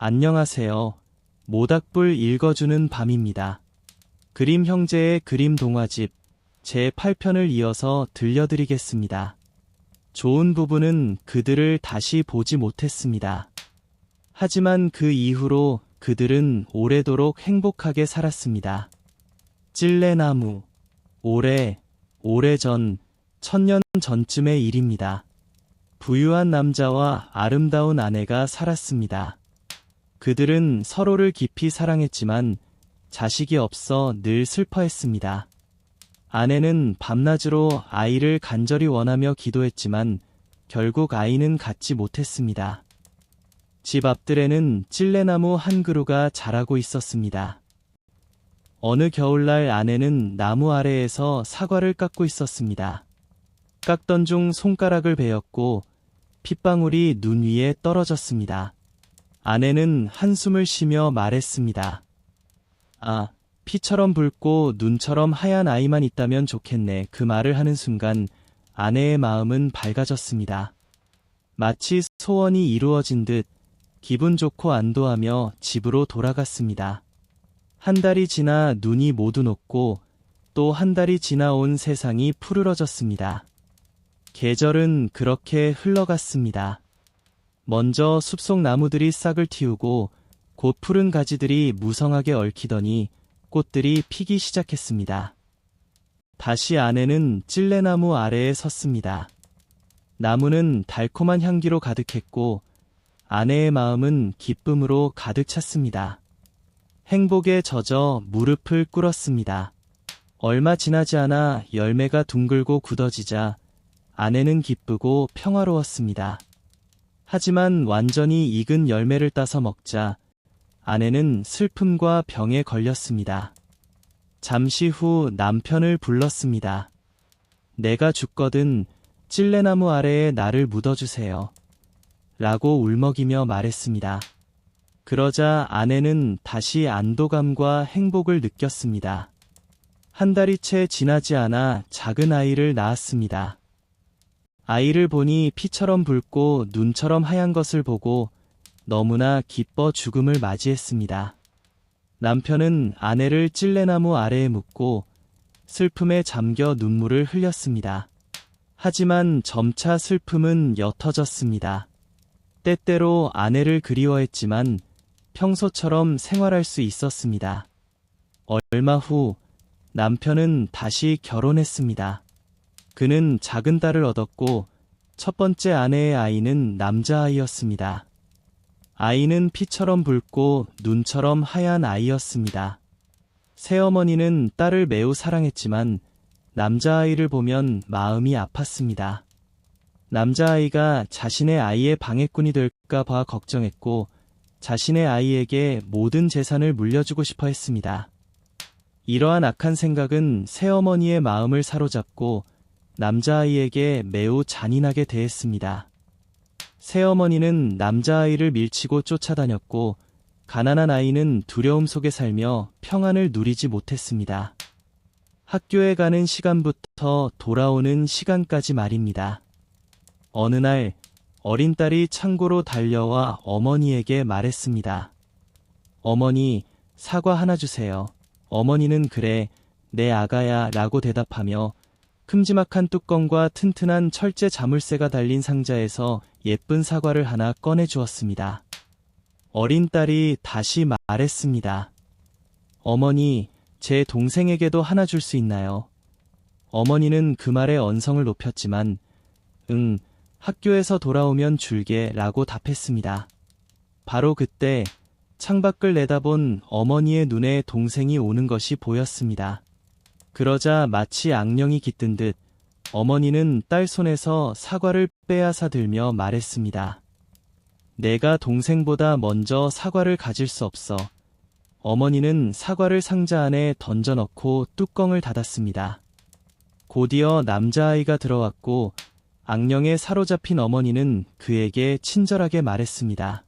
안녕하세요. 모닥불 읽어주는 밤입니다. 그림 형제의 그림 동화집 제8편을 이어서 들려드리겠습니다. 좋은 부분은 그들을 다시 보지 못했습니다. 하지만 그 이후로 그들은 오래도록 행복하게 살았습니다. 찔레나무. 오래전, 1000년 전쯤의 일입니다. 부유한 남자와 아름다운 아내가 살았습니다. 그들은 서로를 깊이 사랑했지만 자식이 없어 늘 슬퍼했습니다. 아내는 밤낮으로 아이를 간절히 원하며 기도했지만 결국 아이는 갖지 못했습니다. 집 앞들에는 찔레나무 한 그루가 자라고 있었습니다. 어느 겨울날 아내는 나무 아래에서 사과를 깎고 있었습니다. 깎던 중 손가락을 베었고 핏방울이 눈 위에 떨어졌습니다. 아내는 한숨을 쉬며 말했습니다. 아, 피처럼 붉고 눈처럼 하얀 아이만 있다면 좋겠네. 그 말을 하는 순간 아내의 마음은 밝아졌습니다. 마치 소원이 이루어진 듯 기분 좋고 안도하며 집으로 돌아갔습니다. 한 달이 지나 눈이 모두 녹고 또 한 달이 지나온 세상이 푸르러졌습니다. 계절은 그렇게 흘러갔습니다. 먼저 숲속 나무들이 싹을 틔우고 곧 푸른 가지들이 무성하게 얽히더니 꽃들이 피기 시작했습니다. 다시 아내는 찔레나무 아래에 섰습니다. 나무는 달콤한 향기로 가득했고 아내의 마음은 기쁨으로 가득 찼습니다. 행복에 젖어 무릎을 꿇었습니다. 얼마 지나지 않아 열매가 둥글고 굳어지자 아내는 기쁘고 평화로웠습니다. 하지만 완전히 익은 열매를 따서 먹자 아내는 슬픔과 병에 걸렸습니다. 잠시 후 남편을 불렀습니다. 내가 죽거든 찔레나무 아래에 나를 묻어주세요. 라고 울먹이며 말했습니다. 그러자 아내는 다시 안도감과 행복을 느꼈습니다. 한 달이 채 지나지 않아 작은 아이를 낳았습니다. 아이를 보니 피처럼 붉고 눈처럼 하얀 것을 보고 너무나 기뻐 죽음을 맞이했습니다. 남편은 아내를 찔레나무 아래에 묻고 슬픔에 잠겨 눈물을 흘렸습니다. 하지만 점차 슬픔은 옅어졌습니다. 때때로 아내를 그리워했지만 평소처럼 생활할 수 있었습니다. 얼마 후 남편은 다시 결혼했습니다. 그는 작은 딸을 얻었고 첫 번째 아내의 아이는 남자아이였습니다. 아이는 피처럼 붉고 눈처럼 하얀 아이였습니다. 새어머니는 딸을 매우 사랑했지만 남자아이를 보면 마음이 아팠습니다. 남자아이가 자신의 아이의 방해꾼이 될까 봐 걱정했고 자신의 아이에게 모든 재산을 물려주고 싶어 했습니다. 이러한 악한 생각은 새어머니의 마음을 사로잡고 남자아이에게 매우 잔인하게 대했습니다. 새어머니는 남자아이를 밀치고 쫓아다녔고 가난한 아이는 두려움 속에 살며 평안을 누리지 못했습니다. 학교에 가는 시간부터 돌아오는 시간까지 말입니다. 어느 날 어린 딸이 창고로 달려와 어머니에게 말했습니다. 어머니, 사과 하나 주세요. 어머니는 그래, 내 아가야 라고 대답하며 큼지막한 뚜껑과 튼튼한 철제 자물쇠가 달린 상자에서 예쁜 사과를 하나 꺼내 주었습니다. 어린 딸이 다시 말했습니다. 어머니, 제 동생에게도 하나 줄 수 있나요? 어머니는 그 말에 언성을 높였지만 응, 학교에서 돌아오면 줄게 라고 답했습니다. 바로 그때 창밖을 내다본 어머니의 눈에 동생이 오는 것이 보였습니다. 그러자 마치 악령이 깃든 듯 어머니는 딸 손에서 사과를 빼앗아 들며 말했습니다. 내가 동생보다 먼저 사과를 가질 수 없어. 어머니는 사과를 상자 안에 던져 넣고 뚜껑을 닫았습니다. 곧이어 남자아이가 들어왔고 악령에 사로잡힌 어머니는 그에게 친절하게 말했습니다.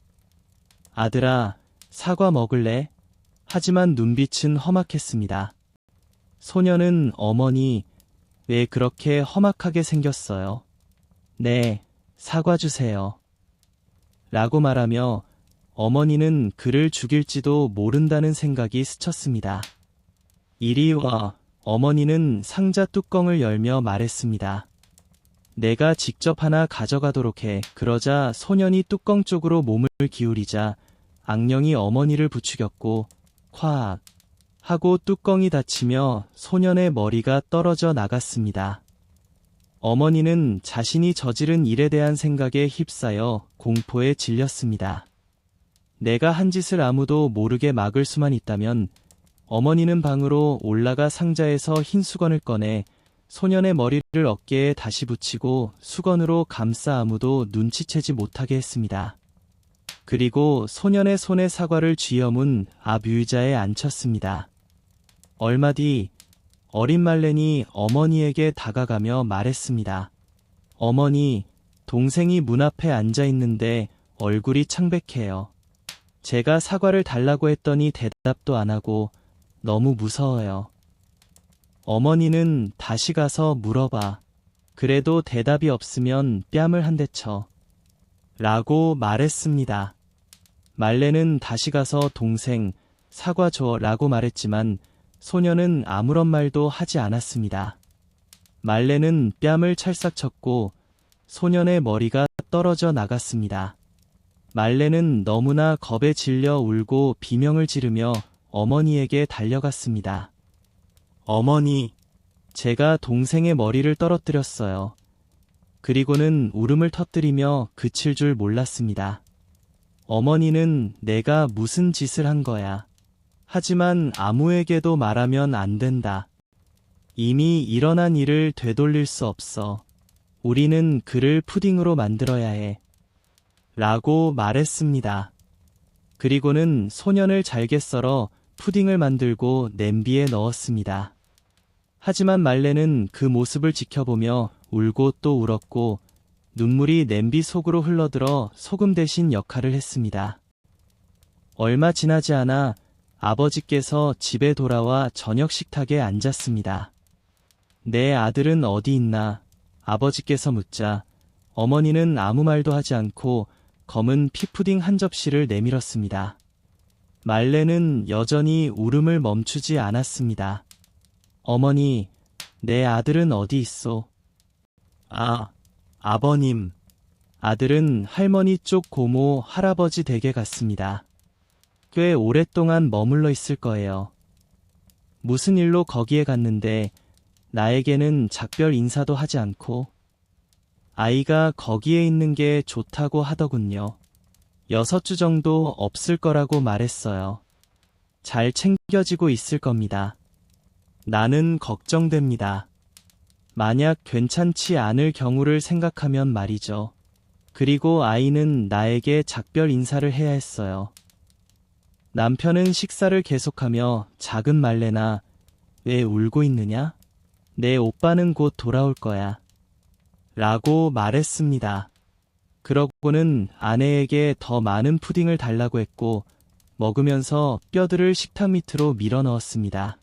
아들아, 사과 먹을래? 하지만 눈빛은 험악했습니다. 소녀는 어머니, 왜 그렇게 험악하게 생겼어요? 네, 사과 주세요. 라고 말하며 어머니는 그를 죽일지도 모른다는 생각이 스쳤습니다. 이리 와. 어머니는 상자 뚜껑을 열며 말했습니다. 내가 직접 하나 가져가도록 해. 그러자 소년이 뚜껑 쪽으로 몸을 기울이자 악령이 어머니를 부추겼고 콱 하고 뚜껑이 닫히며 소년의 머리가 떨어져 나갔습니다. 어머니는 자신이 저지른 일에 대한 생각에 휩싸여 공포에 질렸습니다. 내가 한 짓을 아무도 모르게 막을 수만 있다면 어머니는 방으로 올라가 상자에서 흰 수건을 꺼내 소년의 머리를 어깨에 다시 붙이고 수건으로 감싸 아무도 눈치채지 못하게 했습니다. 그리고 소년의 손에 사과를 쥐어문 앞 의자에 앉혔습니다. 얼마 뒤 어린 말렌이 어머니에게 다가가며 말했습니다. 어머니, 동생이 문 앞에 앉아 있는데 얼굴이 창백해요. 제가 사과를 달라고 했더니 대답도 안 하고 너무 무서워요. 어머니는 다시 가서 물어봐. 그래도 대답이 없으면 뺨을 한 대 쳐. 라고 말했습니다. 말렌은 다시 가서 동생, 사과 줘 라고 말했지만 소녀는 아무런 말도 하지 않았습니다. 말렌은 뺨을 찰싹 쳤고 소년의 머리가 떨어져 나갔습니다. 말렌은 너무나 겁에 질려 울고 비명을 지르며 어머니에게 달려갔습니다. 어머니, 제가 동생의 머리를 떨어뜨렸어요. 그리고는 울음을 터뜨리며 그칠 줄 몰랐습니다. 어머니는 내가 무슨 짓을 한 거야. 하지만 아무에게도 말하면 안 된다. 이미 일어난 일을 되돌릴 수 없어. 우리는 그를 푸딩으로 만들어야 해. 라고 말했습니다. 그리고는 소년을 잘게 썰어 푸딩을 만들고 냄비에 넣었습니다. 하지만 말렌은 그 모습을 지켜보며 울고 또 울었고 눈물이 냄비 속으로 흘러들어 소금 대신 역할을 했습니다. 얼마 지나지 않아 아버지께서 집에 돌아와 저녁 식탁에 앉았습니다. 내 아들은 어디 있나? 아버지께서 묻자 어머니는 아무 말도 하지 않고 검은 피푸딩 한 접시를 내밀었습니다. 말렌은 여전히 울음을 멈추지 않았습니다. 어머니, 내 아들은 어디 있소? 아버님. 아들은 할머니 쪽 고모 할아버지 댁에 갔습니다. 꽤 오랫동안 머물러 있을 거예요. 무슨 일로 거기에 갔는데 나에게는 작별 인사도 하지 않고 아이가 거기에 있는 게 좋다고 하더군요. 6주 정도 없을 거라고 말했어요. 잘 챙겨지고 있을 겁니다. 나는 걱정됩니다. 만약 괜찮지 않을 경우를 생각하면 말이죠. 그리고 아이는 나에게 작별 인사를 해야 했어요. 남편은 식사를 계속하며 작은 말레나, 왜 울고 있느냐? 내 오빠는 곧 돌아올 거야. 라고 말했습니다. 그러고는 아내에게 더 많은 푸딩을 달라고 했고 먹으면서 뼈들을 식탁 밑으로 밀어 넣었습니다.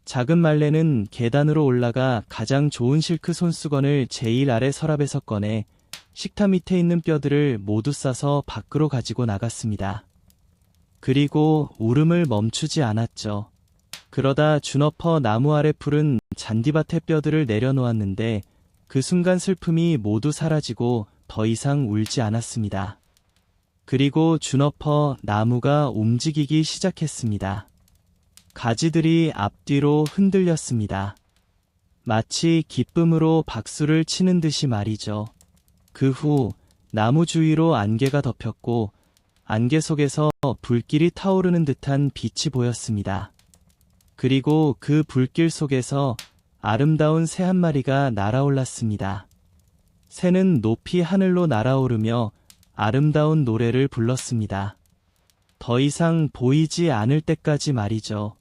작은 말레는 계단으로 올라가 가장 좋은 실크 손수건을 제일 아래 서랍에서 꺼내 식탁 밑에 있는 뼈들을 모두 싸서 밖으로 가지고 나갔습니다. 그리고 울음을 멈추지 않았죠. 그러다 주너퍼 나무 아래 푸른 잔디밭에 뼈들을 내려놓았는데 그 순간 슬픔이 모두 사라지고 더 이상 울지 않았습니다. 그리고 주너퍼 나무가 움직이기 시작했습니다. 가지들이 앞뒤로 흔들렸습니다. 마치 기쁨으로 박수를 치는 듯이 말이죠. 그 후 나무 주위로 안개가 덮였고 안개 속에서 불길이 타오르는 듯한 빛이 보였습니다. 그리고 그 불길 속에서 아름다운 새 한 마리가 날아올랐습니다. 새는 높이 하늘로 날아오르며 아름다운 노래를 불렀습니다. 더 이상 보이지 않을 때까지 말이죠.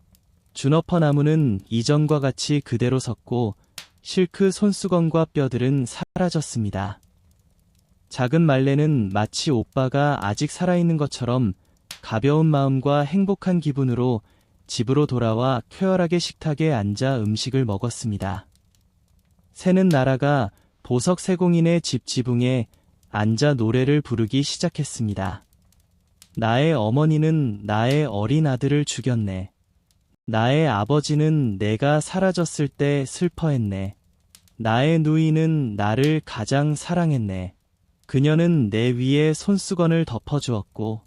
주너퍼 나무는 이전과 같이 그대로 섰고 실크 손수건과 뼈들은 사라졌습니다. 작은 말레는 마치 오빠가 아직 살아있는 것처럼 가벼운 마음과 행복한 기분으로 집으로 돌아와 쾌활하게 식탁에 앉아 음식을 먹었습니다. 새는 날아가 보석 세공인의 집 지붕에 앉아 노래를 부르기 시작했습니다. 나의 어머니는 나의 어린 아들을 죽였네. 나의 아버지는 내가 사라졌을 때 슬퍼했네. 나의 누이는 나를 가장 사랑했네. 그녀는 내 위에 손수건을 덮어주었고,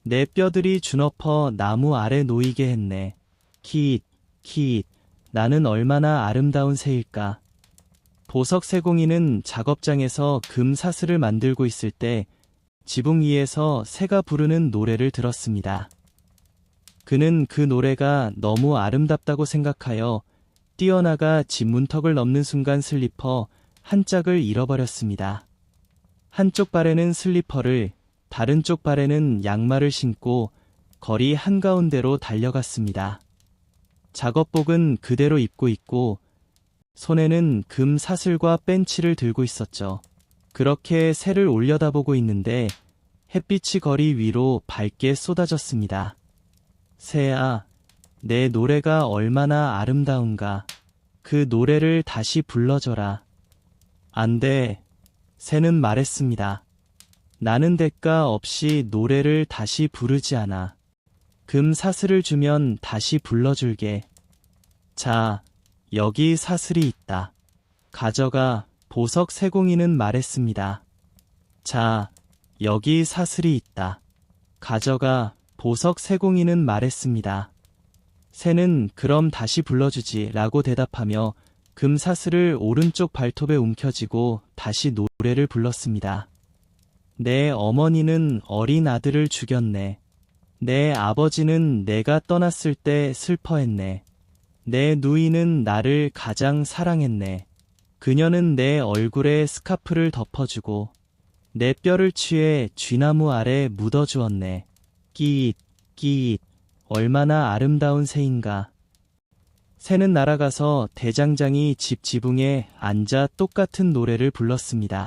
내 뼈들이 주눅어 나무 아래 놓이게 했네. 키잇, 키잇, 나는 얼마나 아름다운 새일까. 보석 세공이는 작업장에서 금 사슬을 만들고 있을 때 지붕 위에서 새가 부르는 노래를 들었습니다. 그는 그 노래가 너무 아름답다고 생각하여 뛰어나가 집 문턱을 넘는 순간 슬리퍼 한 짝을 잃어버렸습니다. 한쪽 발에는 슬리퍼를, 다른 쪽 발에는 양말을 신고 거리 한가운데로 달려갔습니다. 작업복은 그대로 입고 있고 손에는 금 사슬과 벤치를 들고 있었죠. 그렇게 새를 올려다보고 있는데 햇빛이 거리 위로 밝게 쏟아졌습니다. 새야, 내 노래가 얼마나 아름다운가. 그 노래를 다시 불러줘라. 안 돼. 새는 말했습니다. 나는 대가 없이 노래를 다시 부르지 않아. 금 사슬을 주면 다시 불러줄게. 자, 여기 사슬이 있다. 가져가. 보석 세공이는 말했습니다. 자, 여기 사슬이 있다. 가져가. 보석 세공이는 말했습니다. 새는 그럼 다시 불러주지 라고 대답하며 금 사슬을 오른쪽 발톱에 움켜쥐고 다시 노래를 불렀습니다. 내 어머니는 어린 아들을 죽였네. 내 아버지는 내가 떠났을 때 슬퍼했네. 내 누이는 나를 가장 사랑했네. 그녀는 내 얼굴에 스카프를 덮어주고 내 뼈를 취해 쥐나무 아래 묻어주었네. 끼잇, 끼잇, 얼마나 아름다운 새인가. 새는 날아가서 대장장이 집 지붕에 앉아 똑같은 노래를 불렀습니다.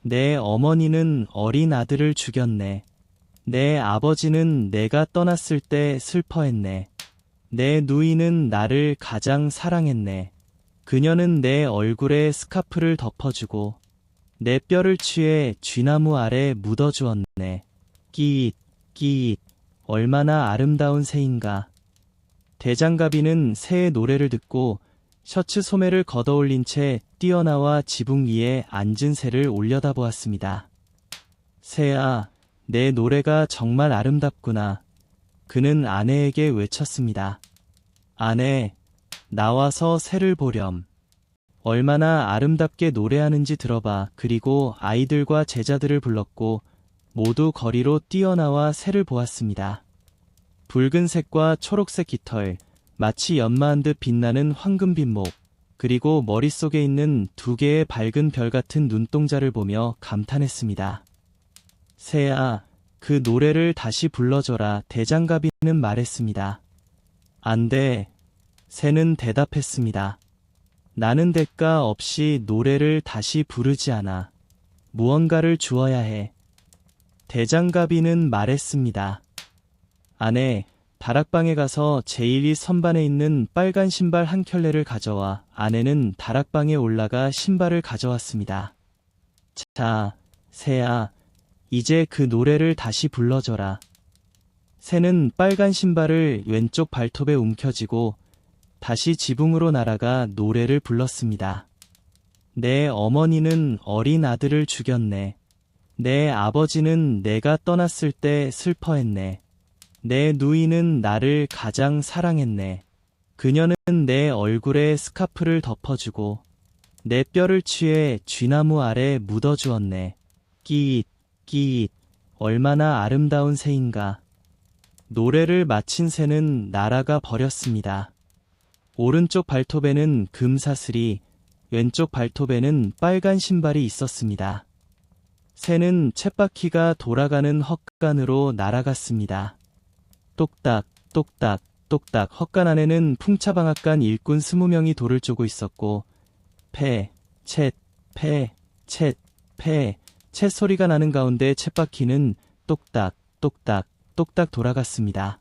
내 어머니는 어린 아들을 죽였네. 내 아버지는 내가 떠났을 때 슬퍼했네. 내 누이는 나를 가장 사랑했네. 그녀는 내 얼굴에 스카프를 덮어주고 내 뼈를 취해 쥐나무 아래 묻어주었네. 끼잇, 끼잇, 얼마나 아름다운 새인가. 대장가비는 새의 노래를 듣고 셔츠 소매를 걷어올린 채 뛰어나와 지붕 위에 앉은 새를 올려다보았습니다. 새야, 내 노래가 정말 아름답구나. 그는 아내에게 외쳤습니다. 아내, 나와서 새를 보렴. 얼마나 아름답게 노래하는지 들어봐. 그리고 아이들과 제자들을 불렀고 모두 거리로 뛰어나와 새를 보았습니다. 붉은색과 초록색 깃털, 마치 연마한 듯 빛나는 황금빛 목, 그리고 머릿속에 있는 두 개의 밝은 별 같은 눈동자를 보며 감탄했습니다. 새야, 그 노래를 다시 불러줘라. 대장가비는 말했습니다. 안 돼. 새는 대답했습니다. 나는 대가 없이 노래를 다시 부르지 않아. 무언가를 주어야 해. 대장가비는 말했습니다. 아내, 다락방에 가서 제1위 선반에 있는 빨간 신발 한 켤레를 가져와. 아내는 다락방에 올라가 신발을 가져왔습니다. 자, 새야, 이제 그 노래를 다시 불러줘라. 새는 빨간 신발을 왼쪽 발톱에 움켜쥐고 다시 지붕으로 날아가 노래를 불렀습니다. 내 어머니는 어린 아들을 죽였네. 내 아버지는 내가 떠났을 때 슬퍼했네. 내 누이는 나를 가장 사랑했네. 그녀는 내 얼굴에 스카프를 덮어주고 내 뼈를 취해 쥐나무 아래 묻어주었네. 끼잇, 끼잇, 얼마나 아름다운 새인가. 노래를 마친 새는 날아가 버렸습니다. 오른쪽 발톱에는 금 사슬이, 왼쪽 발톱에는 빨간 신발이 있었습니다. 새는 쳇바퀴가 돌아가는 헛간으로 날아갔습니다. 똑딱, 똑딱, 똑딱. 헛간 안에는 풍차방앗간 일꾼 20명이 돌을 쪼고 있었고 패, 쳇, 패, 쳇, 패, 쳇 소리가 나는 가운데 쳇바퀴는 똑딱, 똑딱, 똑딱 돌아갔습니다.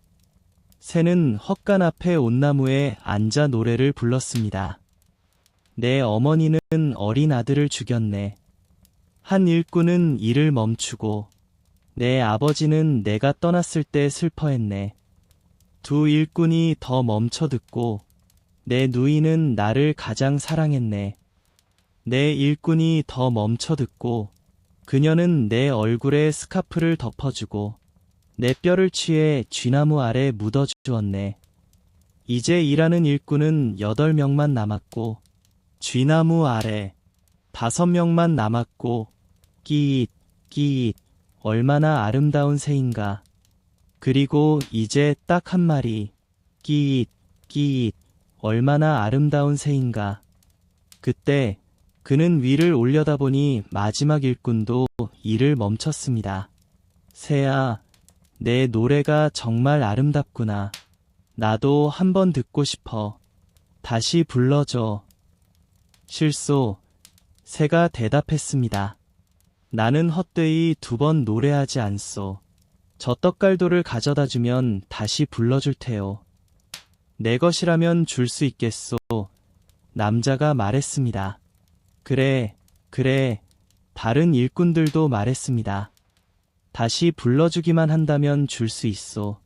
새는 헛간 앞에 온나무에 앉아 노래를 불렀습니다. 내 어머니는 어린 아들을 죽였네. 한 일꾼은 일을 멈추고 내 아버지는 내가 떠났을 때 슬퍼했네. 두 일꾼이 더 멈춰 듣고 내 누이는 나를 가장 사랑했네. 내 일꾼이 더 멈춰 듣고 그녀는 내 얼굴에 스카프를 덮어주고 내 뼈를 취해 쥐나무 아래 묻어주었네. 이제 일하는 일꾼은 8명만 남았고 쥐나무 아래 5명만 남았고 끼잇 끼잇 얼마나 아름다운 새인가. 그리고 이제 딱 한 마리 끼잇 끼잇 얼마나 아름다운 새인가. 그때 그는 위를 올려다보니 마지막 일꾼도 일을 멈췄습니다. 새야, 내 노래가 정말 아름답구나. 나도 한번 듣고 싶어. 다시 불러줘. 실소, 새가 대답했습니다. 나는 헛되이 2번 노래하지 않소. 저 떡갈도를 가져다 주면 다시 불러줄 테요. 내 것이라면 줄 수 있겠소. 남자가 말했습니다. 그래, 그래. 다른 일꾼들도 말했습니다. 다시 불러주기만 한다면 줄 수 있소.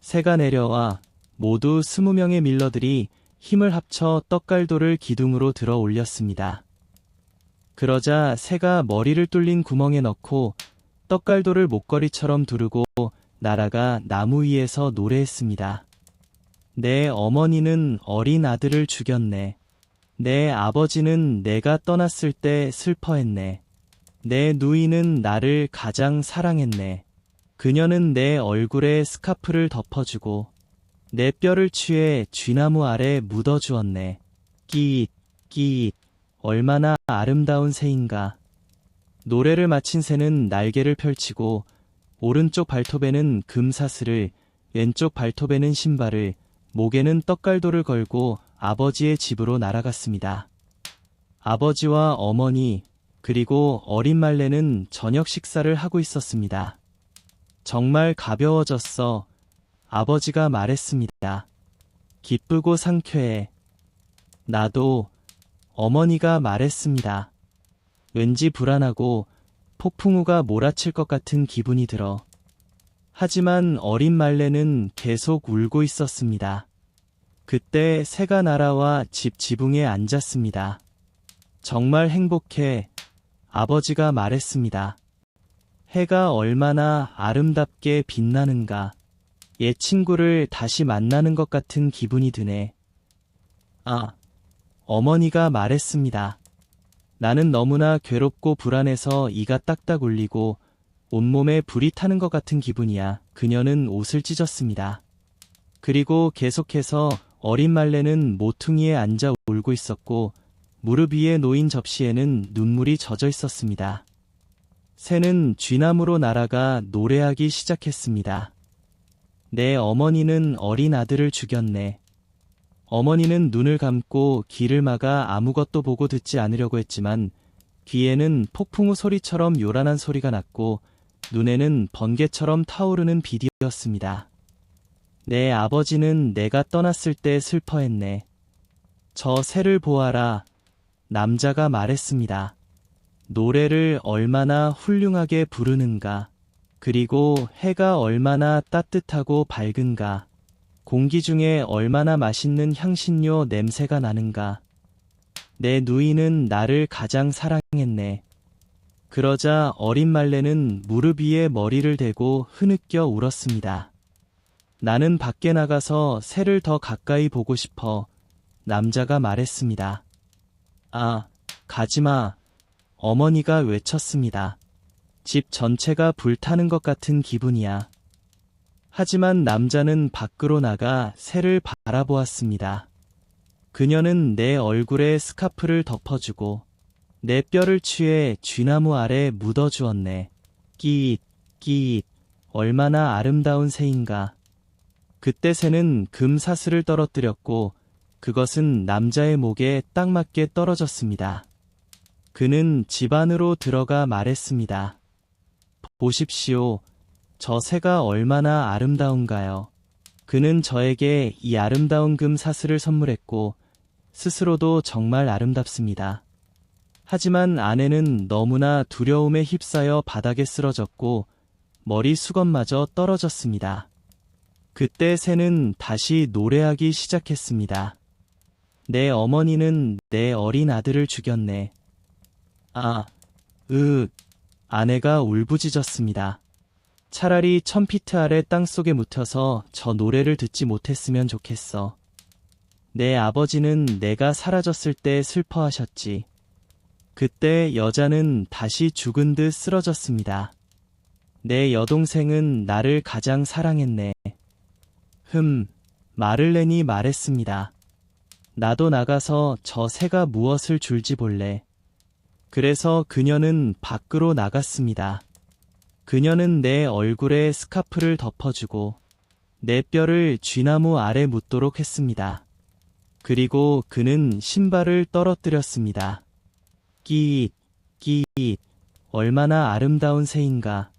새가 내려와 모두 20명의 밀러들이 힘을 합쳐 떡갈도를 기둥으로 들어 올렸습니다. 그러자 새가 머리를 뚫린 구멍에 넣고 떡갈도를 목걸이처럼 두르고 날아가 나무 위에서 노래했습니다. 내 어머니는 어린 아들을 죽였네. 내 아버지는 내가 떠났을 때 슬퍼했네. 내 누이는 나를 가장 사랑했네. 그녀는 내 얼굴에 스카프를 덮어주고 내 뼈를 취해 쥐나무 아래 묻어주었네. 끼잇, 끼잇, 얼마나 아름다운 새인가. 노래를 마친 새는 날개를 펼치고 오른쪽 발톱에는 금사슬을, 왼쪽 발톱에는 신발을, 목에는 떡갈도를 걸고 아버지의 집으로 날아갔습니다. 아버지와 어머니, 그리고 어린 말레는 저녁 식사를 하고 있었습니다. 정말 가벼워졌어. 아버지가 말했습니다. 기쁘고 상쾌해. 나도. 어머니가 말했습니다. 왠지 불안하고 폭풍우가 몰아칠 것 같은 기분이 들어. 하지만 어린 말레는 계속 울고 있었습니다. 그때 새가 날아와 집 지붕에 앉았습니다. 정말 행복해. 아버지가 말했습니다. 해가 얼마나 아름답게 빛나는가. 옛 친구를 다시 만나는 것 같은 기분이 드네. 아, 어머니가 말했습니다. 나는 너무나 괴롭고 불안해서 이가 딱딱 울리고 온몸에 불이 타는 것 같은 기분이야. 그녀는 옷을 찢었습니다. 그리고 계속해서 어린 말레는 모퉁이에 앉아 울고 있었고 무릎 위에 놓인 접시에는 눈물이 젖어 있었습니다. 새는 쥐나무로 날아가 노래하기 시작했습니다. 내 어머니는 어린 아들을 죽였네. 어머니는 눈을 감고 귀를 막아 아무것도 보고 듣지 않으려고 했지만 귀에는 폭풍우 소리처럼 요란한 소리가 났고 눈에는 번개처럼 타오르는 빛이었습니다. 내 아버지는 내가 떠났을 때 슬퍼했네. 저 새를 보아라. 남자가 말했습니다. 노래를 얼마나 훌륭하게 부르는가. 그리고 해가 얼마나 따뜻하고 밝은가. 공기 중에 얼마나 맛있는 향신료 냄새가 나는가. 내 누이는 나를 가장 사랑했네. 그러자 어린 말레는 무릎 위에 머리를 대고 흐느껴 울었습니다. 나는 밖에 나가서 새를 더 가까이 보고 싶어. 남자가 말했습니다. 아, 가지마. 어머니가 외쳤습니다. 집 전체가 불타는 것 같은 기분이야. 하지만 남자는 밖으로 나가 새를 바라보았습니다. 그녀는 내 얼굴에 스카프를 덮어주고 내 뼈를 취해 쥐나무 아래 묻어주었네. 끼잇, 끼잇, 얼마나 아름다운 새인가. 그때 새는 금사슬을 떨어뜨렸고 그것은 남자의 목에 딱 맞게 떨어졌습니다. 그는 집 안으로 들어가 말했습니다. 보십시오. 저 새가 얼마나 아름다운가요. 그는 저에게 이 아름다운 금사슬을 선물했고 스스로도 정말 아름답습니다. 하지만 아내는 너무나 두려움에 휩싸여 바닥에 쓰러졌고 머리 수건마저 떨어졌습니다. 그때 새는 다시 노래하기 시작했습니다. 내 어머니는 내 어린 아들을 죽였네. 아내가 울부짖었습니다. 차라리 1000피트 아래 땅속에 묻혀서 저 노래를 듣지 못했으면 좋겠어. 내 아버지는 내가 사라졌을 때 슬퍼하셨지. 그때 여자는 다시 죽은 듯 쓰러졌습니다. 내 여동생은 나를 가장 사랑했네. 마를렌이 말했습니다. 나도 나가서 저 새가 무엇을 줄지 볼래. 그래서 그녀는 밖으로 나갔습니다. 그녀는 내 얼굴에 스카프를 덮어주고 내 뼈를 쥐나무 아래 묻도록 했습니다. 그리고 그는 신발을 떨어뜨렸습니다. 끼잇, 끼잇, 얼마나 아름다운 새인가.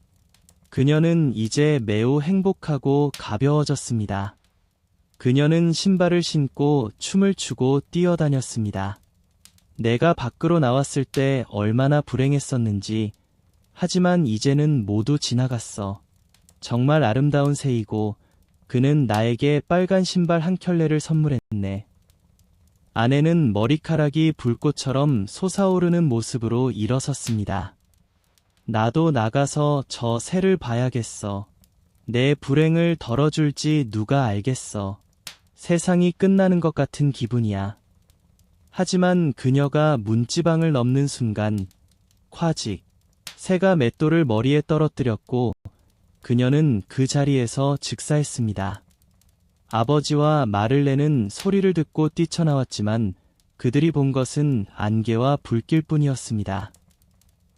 그녀는 이제 매우 행복하고 가벼워졌습니다. 그녀는 신발을 신고 춤을 추고 뛰어다녔습니다. 내가 밖으로 나왔을 때 얼마나 불행했었는지. 하지만 이제는 모두 지나갔어. 정말 아름다운 새이고 그는 나에게 빨간 신발 한 켤레를 선물했네. 아내는 머리카락이 불꽃처럼 솟아오르는 모습으로 일어섰습니다. 나도 나가서 저 새를 봐야겠어. 내 불행을 덜어줄지 누가 알겠어. 세상이 끝나는 것 같은 기분이야. 하지만 그녀가 문지방을 넘는 순간 콰직, 새가 맷돌을 머리에 떨어뜨렸고 그녀는 그 자리에서 즉사했습니다. 아버지와 마를렌은 소리를 듣고 뛰쳐나왔지만 그들이 본 것은 안개와 불길뿐이었습니다.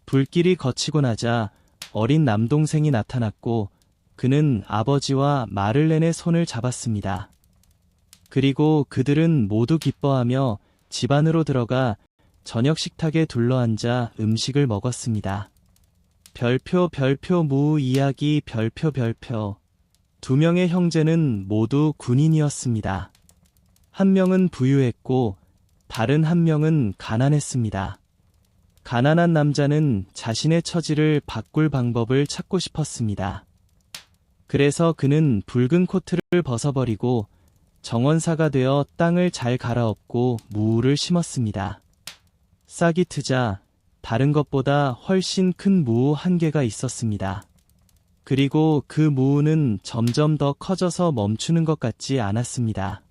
불길이 거치고 나자 어린 남동생이 나타났고 그는 아버지와 마를렌의 손을 잡았습니다. 그리고 그들은 모두 기뻐하며 집 안으로 들어가 저녁 식탁에 둘러앉아 음식을 먹었습니다. 별표 별표 무 이야기 별표 별표. 두 명의 형제는 모두 군인이었습니다. 한 명은 부유했고 다른 한 명은 가난했습니다. 가난한 남자는 자신의 처지를 바꿀 방법을 찾고 싶었습니다. 그래서 그는 붉은 코트를 벗어버리고 정원사가 되어 땅을 잘 갈아엎고 무를 심었습니다. 싹이 트자 다른 것보다 훨씬 큰 무 한 개가 있었습니다. 그리고 그 무는 점점 더 커져서 멈추는 것 같지 않았습니다.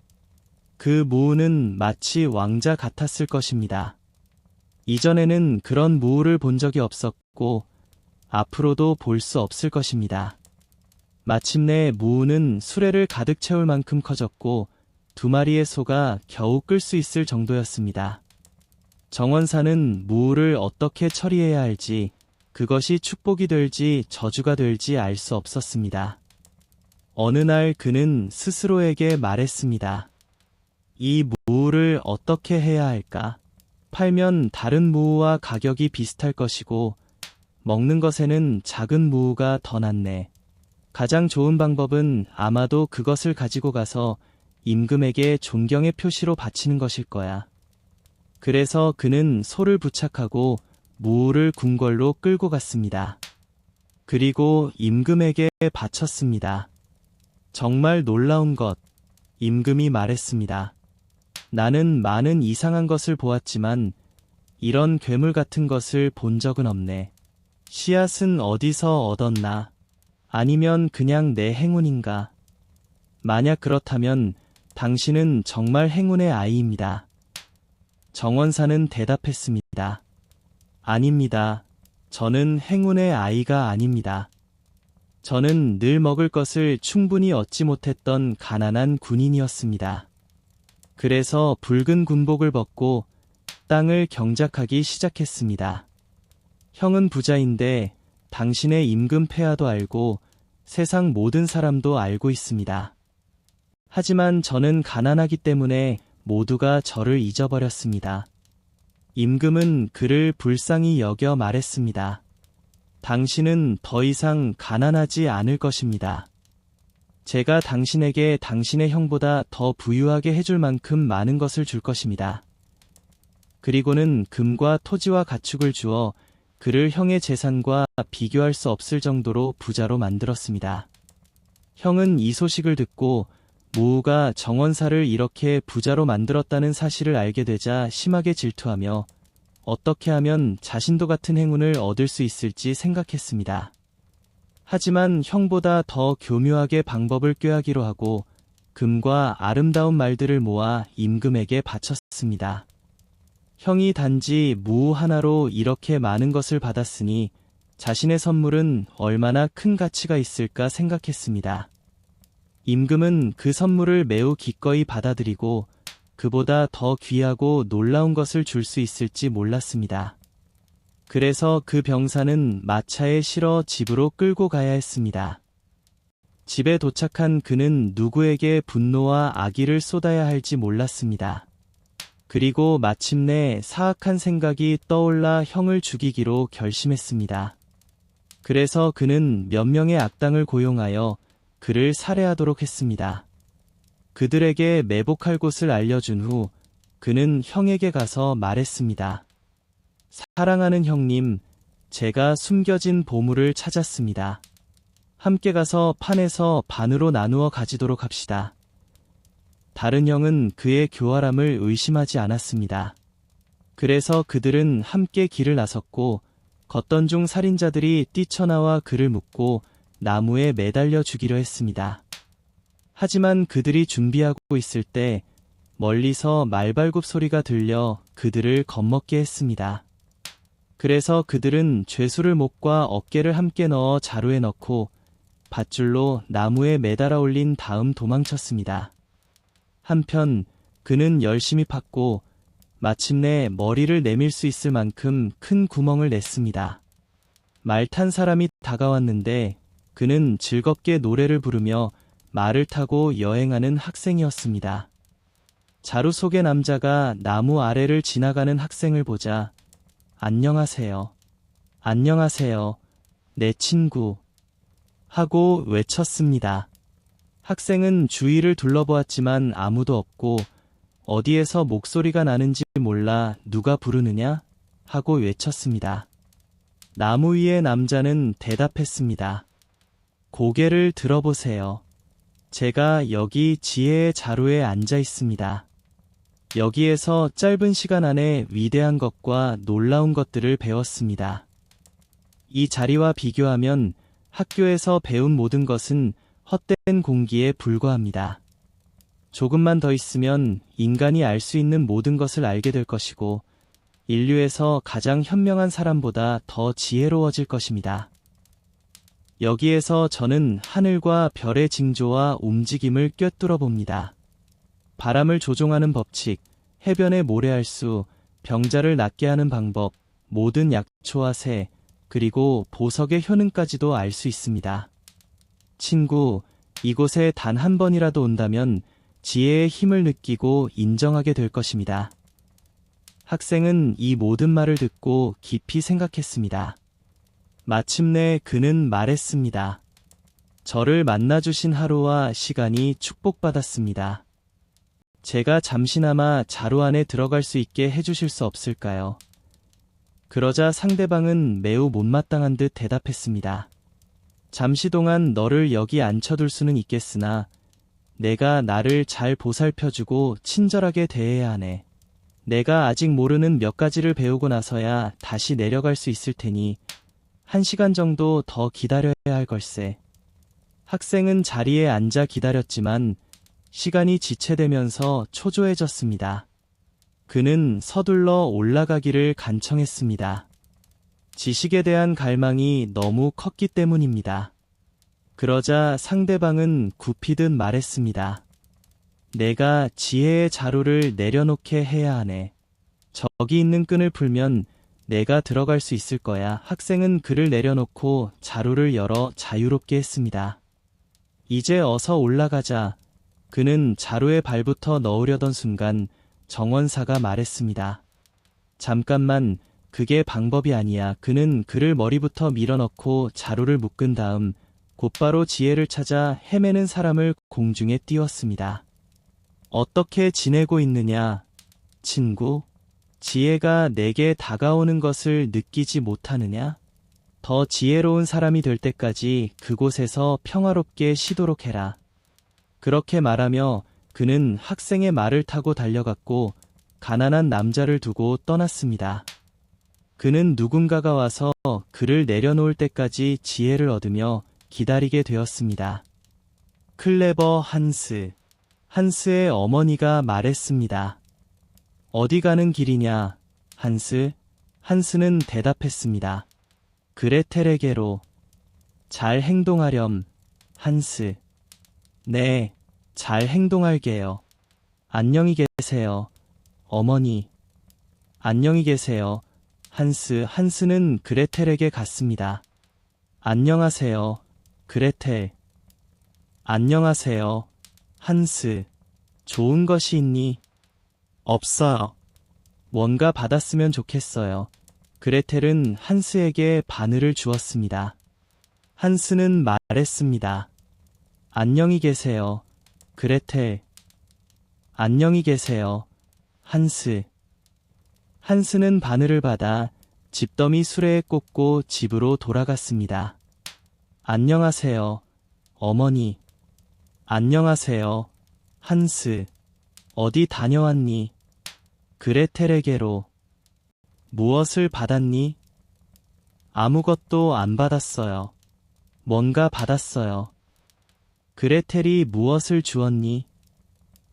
그 무는 마치 왕자 같았을 것입니다. 이전에는 그런 무를 본 적이 없었고 앞으로도 볼 수 없을 것입니다. 마침내 무는 수레를 가득 채울 만큼 커졌고 두 마리의 소가 겨우 끌 수 있을 정도였습니다. 정원사는 무를 어떻게 처리해야 할지, 그것이 축복이 될지 저주가 될지 알 수 없었습니다. 어느 날 그는 스스로에게 말했습니다. 이 무를 어떻게 해야 할까? 팔면 다른 무와 가격이 비슷할 것이고 먹는 것에는 작은 무가 더 낫네. 가장 좋은 방법은 아마도 그것을 가지고 가서 임금에게 존경의 표시로 바치는 것일 거야. 그래서 그는 소를 부착하고 무를 궁궐로 끌고 갔습니다. 그리고 임금에게 바쳤습니다. 정말 놀라운 것, 임금이 말했습니다. 나는 많은 이상한 것을 보았지만 이런 괴물 같은 것을 본 적은 없네. 씨앗은 어디서 얻었나? 아니면 그냥 내 행운인가? 만약 그렇다면 당신은 정말 행운의 아이입니다. 정원사는 대답했습니다. 아닙니다. 저는 행운의 아이가 아닙니다. 저는 늘 먹을 것을 충분히 얻지 못했던 가난한 군인이었습니다. 그래서 붉은 군복을 벗고 땅을 경작하기 시작했습니다. 형은 부자인데 당신의 임금 폐하도 알고 세상 모든 사람도 알고 있습니다. 하지만 저는 가난하기 때문에 모두가 저를 잊어버렸습니다. 임금은 그를 불쌍히 여겨 말했습니다. 당신은 더 이상 가난하지 않을 것입니다. 제가 당신에게 당신의 형보다 더 부유하게 해줄 만큼 많은 것을 줄 것입니다. 그리고는 금과 토지와 가축을 주어 그를 형의 재산과 비교할 수 없을 정도로 부자로 만들었습니다. 형은 이 소식을 듣고 무우가 정원사를 이렇게 부자로 만들었다는 사실을 알게 되자 심하게 질투하며 어떻게 하면 자신도 같은 행운을 얻을 수 있을지 생각했습니다. 하지만 형보다 더 교묘하게 방법을 꾀하기로 하고 금과 아름다운 말들을 모아 임금에게 바쳤습니다. 형이 단지 무우 하나로 이렇게 많은 것을 받았으니 자신의 선물은 얼마나 큰 가치가 있을까 생각했습니다. 임금은 그 선물을 매우 기꺼이 받아들이고 그보다 더 귀하고 놀라운 것을 줄 수 있을지 몰랐습니다. 그래서 그 병사는 마차에 실어 집으로 끌고 가야 했습니다. 집에 도착한 그는 누구에게 분노와 악의를 쏟아야 할지 몰랐습니다. 그리고 마침내 사악한 생각이 떠올라 형을 죽이기로 결심했습니다. 그래서 그는 몇 명의 악당을 고용하여 그를 살해하도록 했습니다. 그들에게 매복할 곳을 알려준 후 그는 형에게 가서 말했습니다. 사랑하는 형님, 제가 숨겨진 보물을 찾았습니다. 함께 가서 판에서 반으로 나누어 가지도록 합시다. 다른 형은 그의 교활함을 의심하지 않았습니다. 그래서 그들은 함께 길을 나섰고 걷던 중 살인자들이 뛰쳐나와 그를 묶고 나무에 매달려 죽이려 했습니다. 하지만 그들이 준비하고 있을 때 멀리서 말발굽 소리가 들려 그들을 겁먹게 했습니다. 그래서 그들은 죄수를 목과 어깨를 함께 넣어 자루에 넣고 밧줄로 나무에 매달아 올린 다음 도망쳤습니다. 한편 그는 열심히 팠고 마침내 머리를 내밀 수 있을 만큼 큰 구멍을 냈습니다. 말 탄 사람이 다가왔는데 그는 즐겁게 노래를 부르며 말을 타고 여행하는 학생이었습니다. 자루 속의 남자가 나무 아래를 지나가는 학생을 보자 안녕하세요. 안녕하세요. 내 친구. 하고 외쳤습니다. 학생은 주위를 둘러보았지만 아무도 없고 어디에서 목소리가 나는지 몰라 누가 부르느냐? 하고 외쳤습니다. 나무 위의 남자는 대답했습니다. 고개를 들어보세요. 제가 여기 지혜의 자루에 앉아 있습니다. 여기에서 짧은 시간 안에 위대한 것과 놀라운 것들을 배웠습니다. 이 자리와 비교하면 학교에서 배운 모든 것은 헛된 공기에 불과합니다. 조금만 더 있으면 인간이 알 수 있는 모든 것을 알게 될 것이고 인류에서 가장 현명한 사람보다 더 지혜로워질 것입니다. 여기에서 저는 하늘과 별의 징조와 움직임을 꿰뚫어 봅니다. 바람을 조종하는 법칙, 해변의 모래알수, 병자를 낫게 하는 방법, 모든 약초와 새, 그리고 보석의 효능까지도 알 수 있습니다. 친구, 이곳에 단 한 번이라도 온다면 지혜의 힘을 느끼고 인정하게 될 것입니다. 학생은 이 모든 말을 듣고 깊이 생각했습니다. 마침내 그는 말했습니다. 저를 만나주신 하루와 시간이 축복받았습니다. 제가 잠시나마 자루 안에 들어갈 수 있게 해주실 수 없을까요? 그러자 상대방은 매우 못마땅한 듯 대답했습니다. 잠시 동안 너를 여기 앉혀둘 수는 있겠으나 내가 나를 잘 보살펴주고 친절하게 대해야 하네. 내가 아직 모르는 몇 가지를 배우고 나서야 다시 내려갈 수 있을 테니 1시간 정도 더 기다려야 할 걸세. 학생은 자리에 앉아 기다렸지만 시간이 지체되면서 초조해졌습니다. 그는 서둘러 올라가기를 간청했습니다. 지식에 대한 갈망이 너무 컸기 때문입니다. 그러자 상대방은 굽히듯 말했습니다. 내가 지혜의 자루를 내려놓게 해야 하네. 저기 있는 끈을 풀면 내가 들어갈 수 있을 거야. 학생은 그를 내려놓고 자루를 열어 자유롭게 했습니다. 이제 어서 올라가자. 그는 자루에 발부터 넣으려던 순간 정원사가 말했습니다. 잠깐만, 그게 방법이 아니야. 그는 그를 머리부터 밀어넣고 자루를 묶은 다음 곧바로 지혜를 찾아 헤매는 사람을 공중에 띄웠습니다. 어떻게 지내고 있느냐, 친구? 지혜가 내게 다가오는 것을 느끼지 못하느냐? 더 지혜로운 사람이 될 때까지 그곳에서 평화롭게 쉬도록 해라. 그렇게 말하며 그는 학생의 말을 타고 달려갔고 가난한 남자를 두고 떠났습니다. 그는 누군가가 와서 그를 내려놓을 때까지 지혜를 얻으며 기다리게 되었습니다. 클레버 한스. 한스의 어머니가 말했습니다. 어디 가는 길이냐, 한스? 한스는 대답했습니다. 그레텔에게로. 잘 행동하렴, 한스. 네, 잘 행동할게요. 안녕히 계세요, 어머니. 안녕히 계세요, 한스. 한스는 그레텔에게 갔습니다. 안녕하세요, 그레텔. 안녕하세요, 한스. 좋은 것이 있니? 없어요. 뭔가 받았으면 좋겠어요. 그레텔은 한스에게 바늘을 주었습니다. 한스는 말했습니다. 안녕히 계세요, 그레텔. 안녕히 계세요, 한스. 한스는 바늘을 받아 집더미 수레에 꽂고 집으로 돌아갔습니다. 안녕하세요, 어머니. 안녕하세요, 한스. 어디 다녀왔니? 그레텔에게로. 무엇을 받았니? 아무것도 안 받았어요. 뭔가 받았어요. 그레텔이 무엇을 주었니?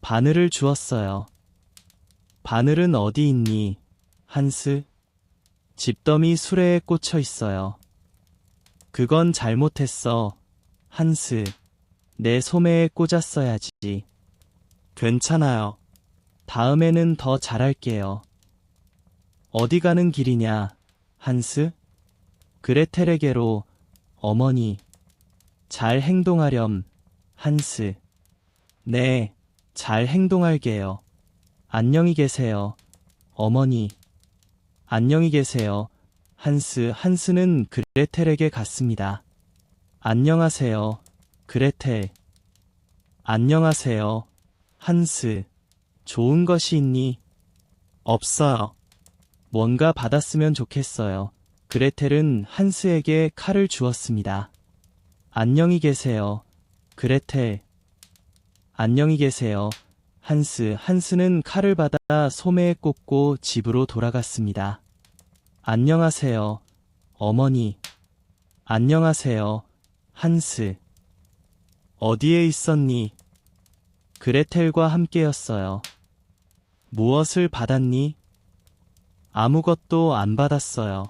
바늘을 주었어요. 바늘은 어디 있니, 한스? 집더미 수레에 꽂혀 있어요. 그건 잘못했어, 한스. 내 소매에 꽂았어야지. 괜찮아요. 다음에는 더 잘할게요. 어디 가는 길이냐, 한스? 그레텔에게로. 어머니. 잘 행동하렴, 한스. 네, 잘 행동할게요. 안녕히 계세요, 어머니. 안녕히 계세요, 한스. 한스는 그레텔에게 갔습니다. 안녕하세요, 그레텔. 안녕하세요, 한스. 좋은 것이 있니? 없어요. 뭔가 받았으면 좋겠어요. 그레텔은 한스에게 칼을 주었습니다. 안녕히 계세요, 그레텔. 안녕히 계세요, 한스. 한스는 칼을 받아 소매에 꽂고 집으로 돌아갔습니다. 안녕하세요, 어머니. 안녕하세요, 한스. 어디에 있었니? 그레텔과 함께였어요. 무엇을 받았니? 아무것도 안 받았어요.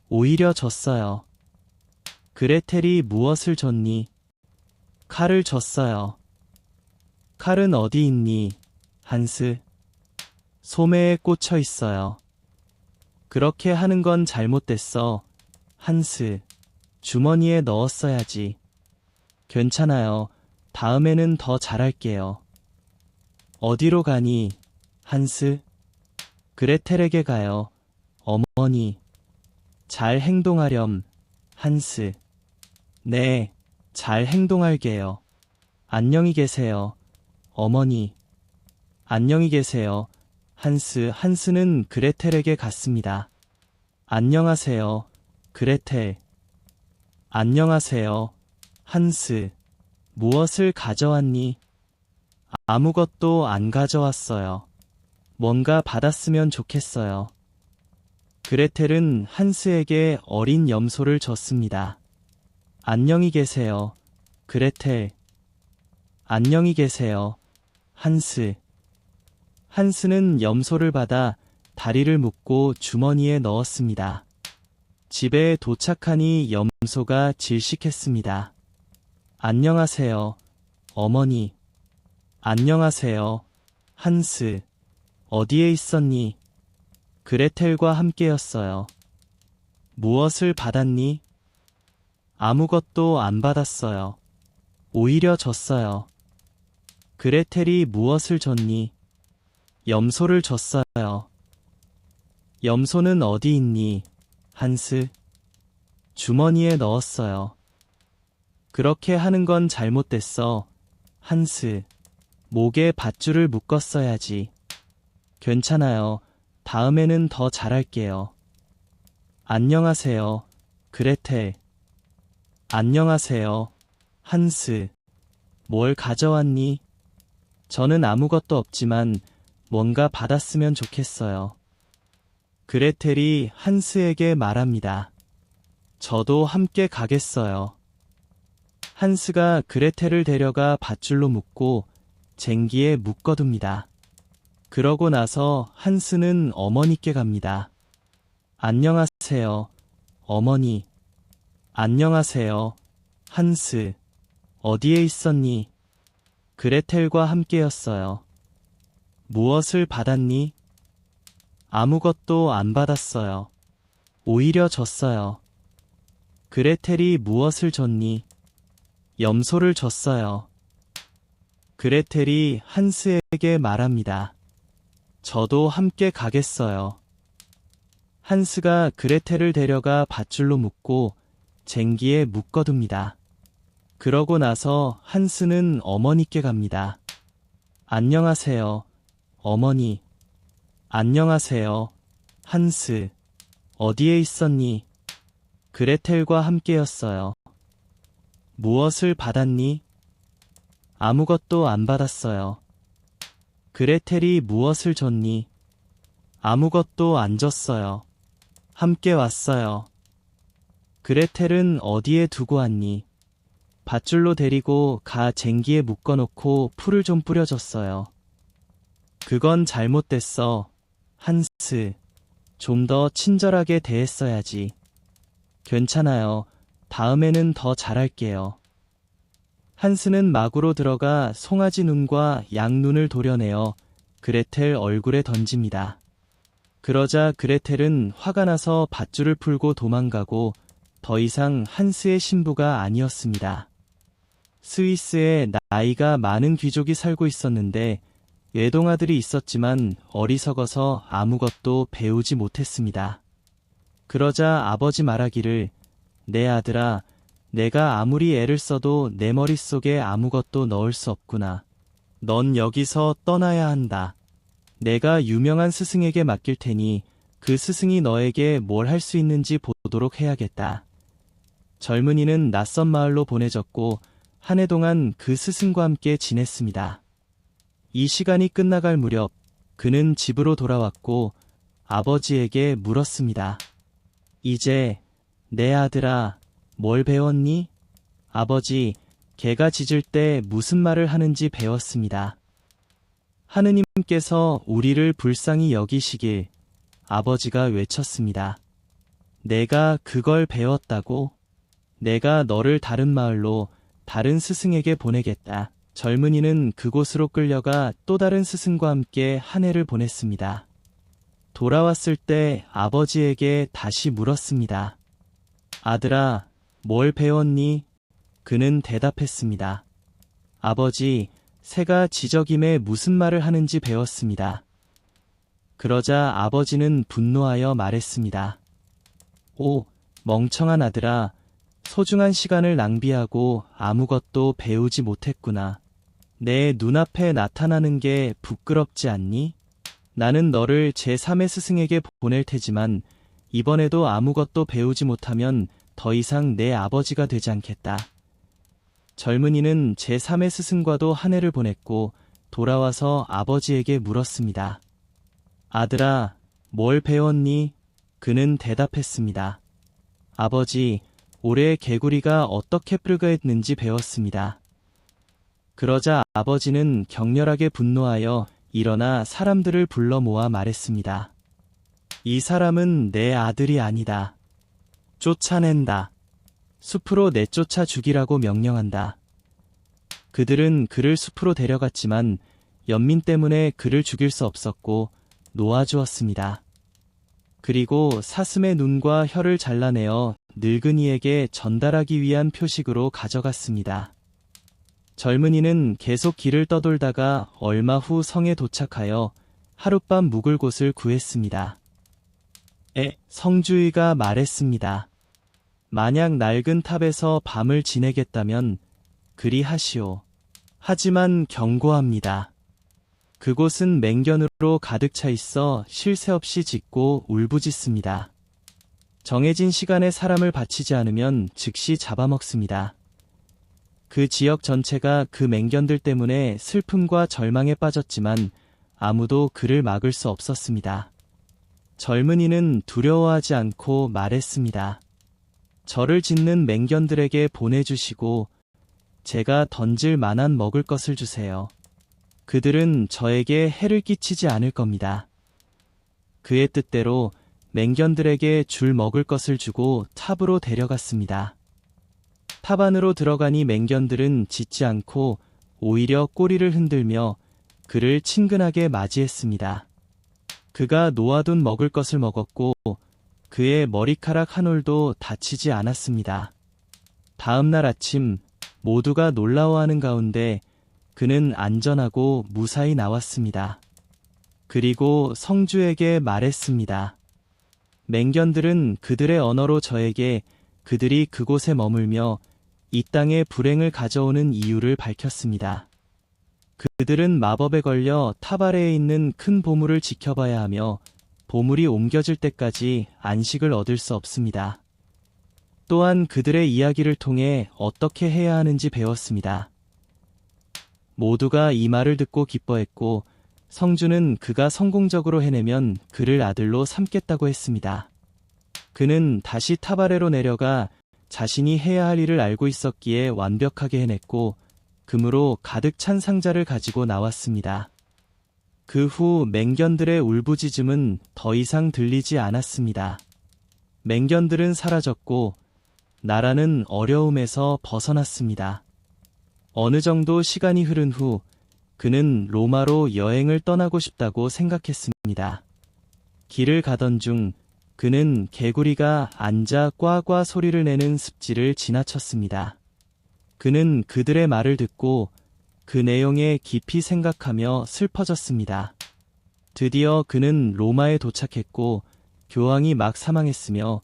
오히려 줬어요. 그레텔이 무엇을 줬니? 칼을 줬어요. 칼은 어디 있니, 한스? 소매에 꽂혀 있어요. 그렇게 하는 건 잘못됐어, 한스. 주머니에 넣었어야지. 괜찮아요. 다음에는 더 잘할게요. 어디로 가니, 한스? 그레텔에게 가요, 어머니. 잘 행동하렴, 한스. 네, 잘 행동할게요. 안녕히 계세요, 어머니. 안녕히 계세요, 한스. 한스는 그레텔에게 갔습니다. 안녕하세요, 그레텔. 안녕하세요, 한스. 무엇을 가져왔니? 아무것도 안 가져왔어요. 뭔가 받았으면 좋겠어요. 그레텔은 한스에게 어린 염소를 줬습니다. 안녕히 계세요, 그레텔. 안녕히 계세요, 한스. 한스는 염소를 받아 다리를 묶고 주머니에 넣었습니다. 집에 도착하니 염소가 질식했습니다. 안녕하세요, 어머니. 안녕하세요, 한스. 어디에 있었니? 그레텔과 함께였어요. 무엇을 받았니? 아무것도 안 받았어요. 오히려 줬어요. 그레텔이 무엇을 줬니? 염소를 줬어요. 염소는 어디 있니, 한스? 주머니에 넣었어요. 그렇게 하는 건 잘못됐어, 한스. 목에 밧줄을 묶었어야지. 괜찮아요. 다음에는 더 잘할게요. 안녕하세요, 그레텔. 안녕하세요, 한스. 뭘 가져왔니? 저는 아무것도 없지만 뭔가 받았으면 좋겠어요. 그레텔이 한스에게 말합니다. 저도 함께 가겠어요. 한스가 그레텔을 데려가 밧줄로 묶고 쟁기에 묶어둡니다. 그러고 나서 한스는 어머니께 갑니다. 안녕하세요, 어머니. 안녕하세요, 한스. 어디에 있었니? 그레텔과 함께였어요. 무엇을 받았니? 아무것도 안 받았어요. 오히려 줬어요. 그레텔이 무엇을 줬니? 염소를 줬어요. 그레텔이 한스에게 말합니다. 저도 함께 가겠어요. 한스가 그레텔을 데려가 밧줄로 묶고 쟁기에 묶어둡니다. 그러고 나서 한스는 어머니께 갑니다. 안녕하세요, 어머니. 안녕하세요, 한스. 어디에 있었니? 그레텔과 함께였어요. 무엇을 받았니? 아무것도 안 받았어요. 그레텔이 무엇을 줬니? 아무것도 안 줬어요. 함께 왔어요. 그레텔은 어디에 두고 왔니? 밧줄로 데리고 가 쟁기에 묶어놓고 풀을 좀 뿌려줬어요. 그건 잘못됐어, 한스. 좀 더 친절하게 대했어야지. 괜찮아요. 다음에는 더 잘할게요. 한스는 막으로 들어가 송아지 눈과 양 눈을 도려내어 그레텔 얼굴에 던집니다. 그러자 그레텔은 화가 나서 밧줄을 풀고 도망가고 더 이상 한스의 신부가 아니었습니다. 스위스에 나이가 많은 귀족이 살고 있었는데 외동아들이 있었지만 어리석어서 아무것도 배우지 못했습니다. 그러자 아버지 말하기를, 내 아들아, 내가 아무리 애를 써도 내 머릿속에 아무것도 넣을 수 없구나. 넌 여기서 떠나야 한다. 내가 유명한 스승에게 맡길 테니 그 스승이 너에게 뭘 할 수 있는지 보도록 해야겠다. 젊은이는 낯선 마을로 보내졌고 한 해 동안 그 스승과 함께 지냈습니다. 이 시간이 끝나갈 무렵 그는 집으로 돌아왔고 아버지에게 물었습니다. 이제 내 아들아, 뭘 배웠니? 아버지, 개가 짖을 때 무슨 말을 하는지 배웠습니다. 하느님께서 우리를 불쌍히 여기시길, 아버지가 외쳤습니다. 내가 그걸 배웠다고? 내가 너를 다른 마을로 다른 스승에게 보내겠다. 젊은이는 그곳으로 끌려가 또 다른 스승과 함께 한 해를 보냈습니다. 돌아왔을 때 아버지에게 다시 물었습니다. 아들아, 뭘 배웠니? 그는 대답했습니다. 아버지, 새가 지저김에 무슨 말을 하는지 배웠습니다. 그러자 아버지는 분노하여 말했습니다. 오, 멍청한 아들아, 소중한 시간을 낭비하고 아무것도 배우지 못했구나. 내 눈앞에 나타나는 게 부끄럽지 않니? 나는 너를 제3의 스승에게 보낼 테지만 이번에도 아무것도 배우지 못하면 더 이상 내 아버지가 되지 않겠다. 젊은이는 제3의 스승과도 한 해를 보냈고 돌아와서 아버지에게 물었습니다. 아들아, 뭘 배웠니? 그는 대답했습니다. 아버지, 올해 개구리가 어떻게 뿔거했는지 배웠습니다. 그러자 아버지는 격렬하게 분노하여 일어나 사람들을 불러 모아 말했습니다. 이 사람은 내 아들이 아니다. 쫓아낸다. 숲으로 내쫓아 죽이라고 명령한다. 그들은 그를 숲으로 데려갔지만 연민 때문에 그를 죽일 수 없었고 놓아주었습니다. 그리고 사슴의 눈과 혀를 잘라내어 늙은이에게 전달하기 위한 표식으로 가져갔습니다. 젊은이는 계속 길을 떠돌다가 얼마 후 성에 도착하여 하룻밤 묵을 곳을 구했습니다. 성주의가 말했습니다. 만약 낡은 탑에서 밤을 지내겠다면 그리 하시오. 하지만 경고합니다. 그곳은 맹견으로 가득 차 있어 쉴 새 없이 짖고 울부짖습니다. 정해진 시간에 사람을 바치지 않으면 즉시 잡아먹습니다. 그 지역 전체가 그 맹견들 때문에 슬픔과 절망에 빠졌지만 아무도 그를 막을 수 없었습니다. 젊은이는 두려워하지 않고 말했습니다. 저를 짖는 맹견들에게 보내주시고 제가 던질 만한 먹을 것을 주세요. 그들은 저에게 해를 끼치지 않을 겁니다. 그의 뜻대로 맹견들에게 줄 먹을 것을 주고 탑으로 데려갔습니다. 탑 안으로 들어가니 맹견들은 짖지 않고 오히려 꼬리를 흔들며 그를 친근하게 맞이했습니다. 그가 놓아둔 먹을 것을 먹었고 그의 머리카락 한 올도 다치지 않았습니다. 다음 날 아침 모두가 놀라워하는 가운데 그는 안전하고 무사히 나왔습니다. 그리고 성주에게 말했습니다. 맹견들은 그들의 언어로 저에게 그들이 그곳에 머물며 이 땅에 불행을 가져오는 이유를 밝혔습니다. 그들은 마법에 걸려 탑 아래에 있는 큰 보물을 지켜봐야 하며 보물이 옮겨질 때까지 안식을 얻을 수 없습니다. 또한 그들의 이야기를 통해 어떻게 해야 하는지 배웠습니다. 모두가 이 말을 듣고 기뻐했고 성주는 그가 성공적으로 해내면 그를 아들로 삼겠다고 했습니다. 그는 다시 탑 아래로 내려가 자신이 해야 할 일을 알고 있었기에 완벽하게 해냈고 금으로 가득 찬 상자를 가지고 나왔습니다. 그 후 맹견들의 울부짖음은 더 이상 들리지 않았습니다. 맹견들은 사라졌고 나라는 어려움에서 벗어났습니다. 어느 정도 시간이 흐른 후 그는 로마로 여행을 떠나고 싶다고 생각했습니다. 길을 가던 중 그는 개구리가 앉아 꽈꽈 소리를 내는 습지를 지나쳤습니다. 그는 그들의 말을 듣고 그 내용에 깊이 생각하며 슬퍼졌습니다. 드디어 그는 로마에 도착했고 교황이 막 사망했으며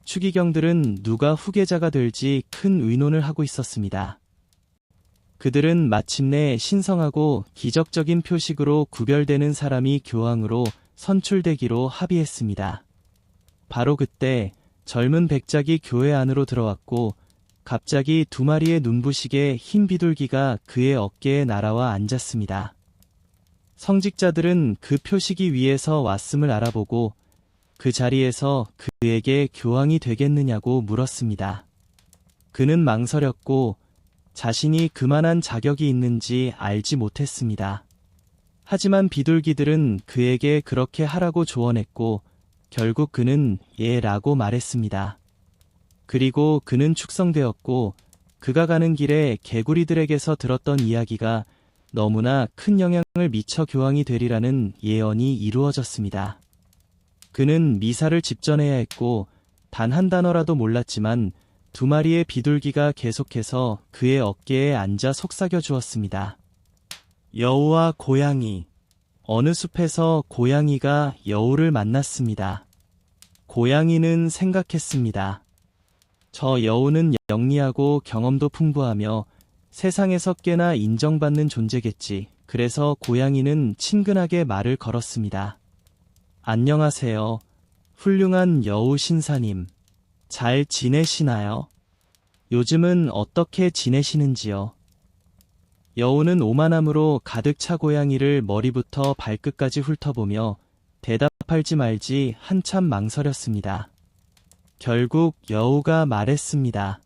추기경들은 누가 후계자가 될지 큰 의논을 하고 있었습니다. 그들은 마침내 신성하고 기적적인 표식으로 구별되는 사람이 교황으로 선출되기로 합의했습니다. 바로 그때 젊은 백작이 교회 안으로 들어왔고 갑자기 두 마리의 눈부시게 흰 비둘기가 그의 어깨에 날아와 앉았습니다. 성직자들은 그 표식이 위에서 왔음을 알아보고 그 자리에서 그에게 교황이 되겠느냐고 물었습니다. 그는 망설였고 자신이 그만한 자격이 있는지 알지 못했습니다. 하지만 비둘기들은 그에게 그렇게 하라고 조언했고 결국 그는 예라고 말했습니다. 그리고 그는 축성되었고 그가 가는 길에 개구리들에게서 들었던 이야기가 너무나 큰 영향을 미쳐 교황이 되리라는 예언이 이루어졌습니다. 그는 미사를 집전해야 했고 단 한 단어라도 몰랐지만 두 마리의 비둘기가 계속해서 그의 어깨에 앉아 속삭여 주었습니다. 여우와 고양이. 어느 숲에서 고양이가 여우를 만났습니다. 고양이는 생각했습니다. 저 여우는 영리하고 경험도 풍부하며 세상에서 꽤나 인정받는 존재겠지. 그래서 고양이는 친근하게 말을 걸었습니다. 안녕하세요. 훌륭한 여우 신사님. 잘 지내시나요? 요즘은 어떻게 지내시는지요? 여우는 오만함으로 가득 차 고양이를 머리부터 발끝까지 훑어보며 대답할지 말지 한참 망설였습니다. 결국 여우가 말했습니다.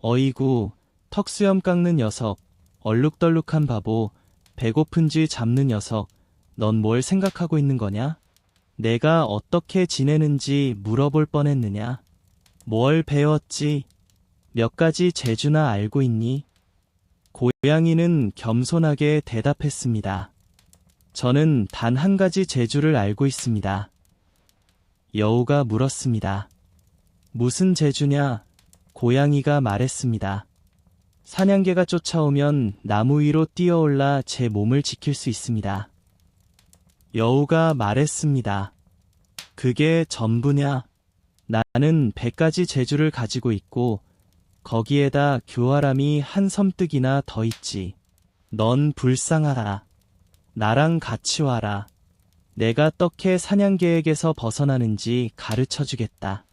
어이구, 턱수염 깎는 녀석, 얼룩덜룩한 바보, 배고픈 쥐 잡는 녀석, 넌 뭘 생각하고 있는 거냐? 내가 어떻게 지내는지 물어볼 뻔했느냐? 뭘 배웠지? 몇 가지 재주나 알고 있니? 고양이는 겸손하게 대답했습니다. 저는 단 한 가지 재주를 알고 있습니다. 여우가 물었습니다. 무슨 재주냐? 고양이가 말했습니다. 사냥개가 쫓아오면 나무 위로 뛰어올라 제 몸을 지킬 수 있습니다. 여우가 말했습니다. 그게 전부냐? 나는 100가지 재주를 가지고 있고 거기에다 교활함이 한 섬뜩이나 더 있지. 넌 불쌍하다. 나랑 같이 와라. 내가 어떻게 사냥 계획에서 벗어나는지 가르쳐 주겠다.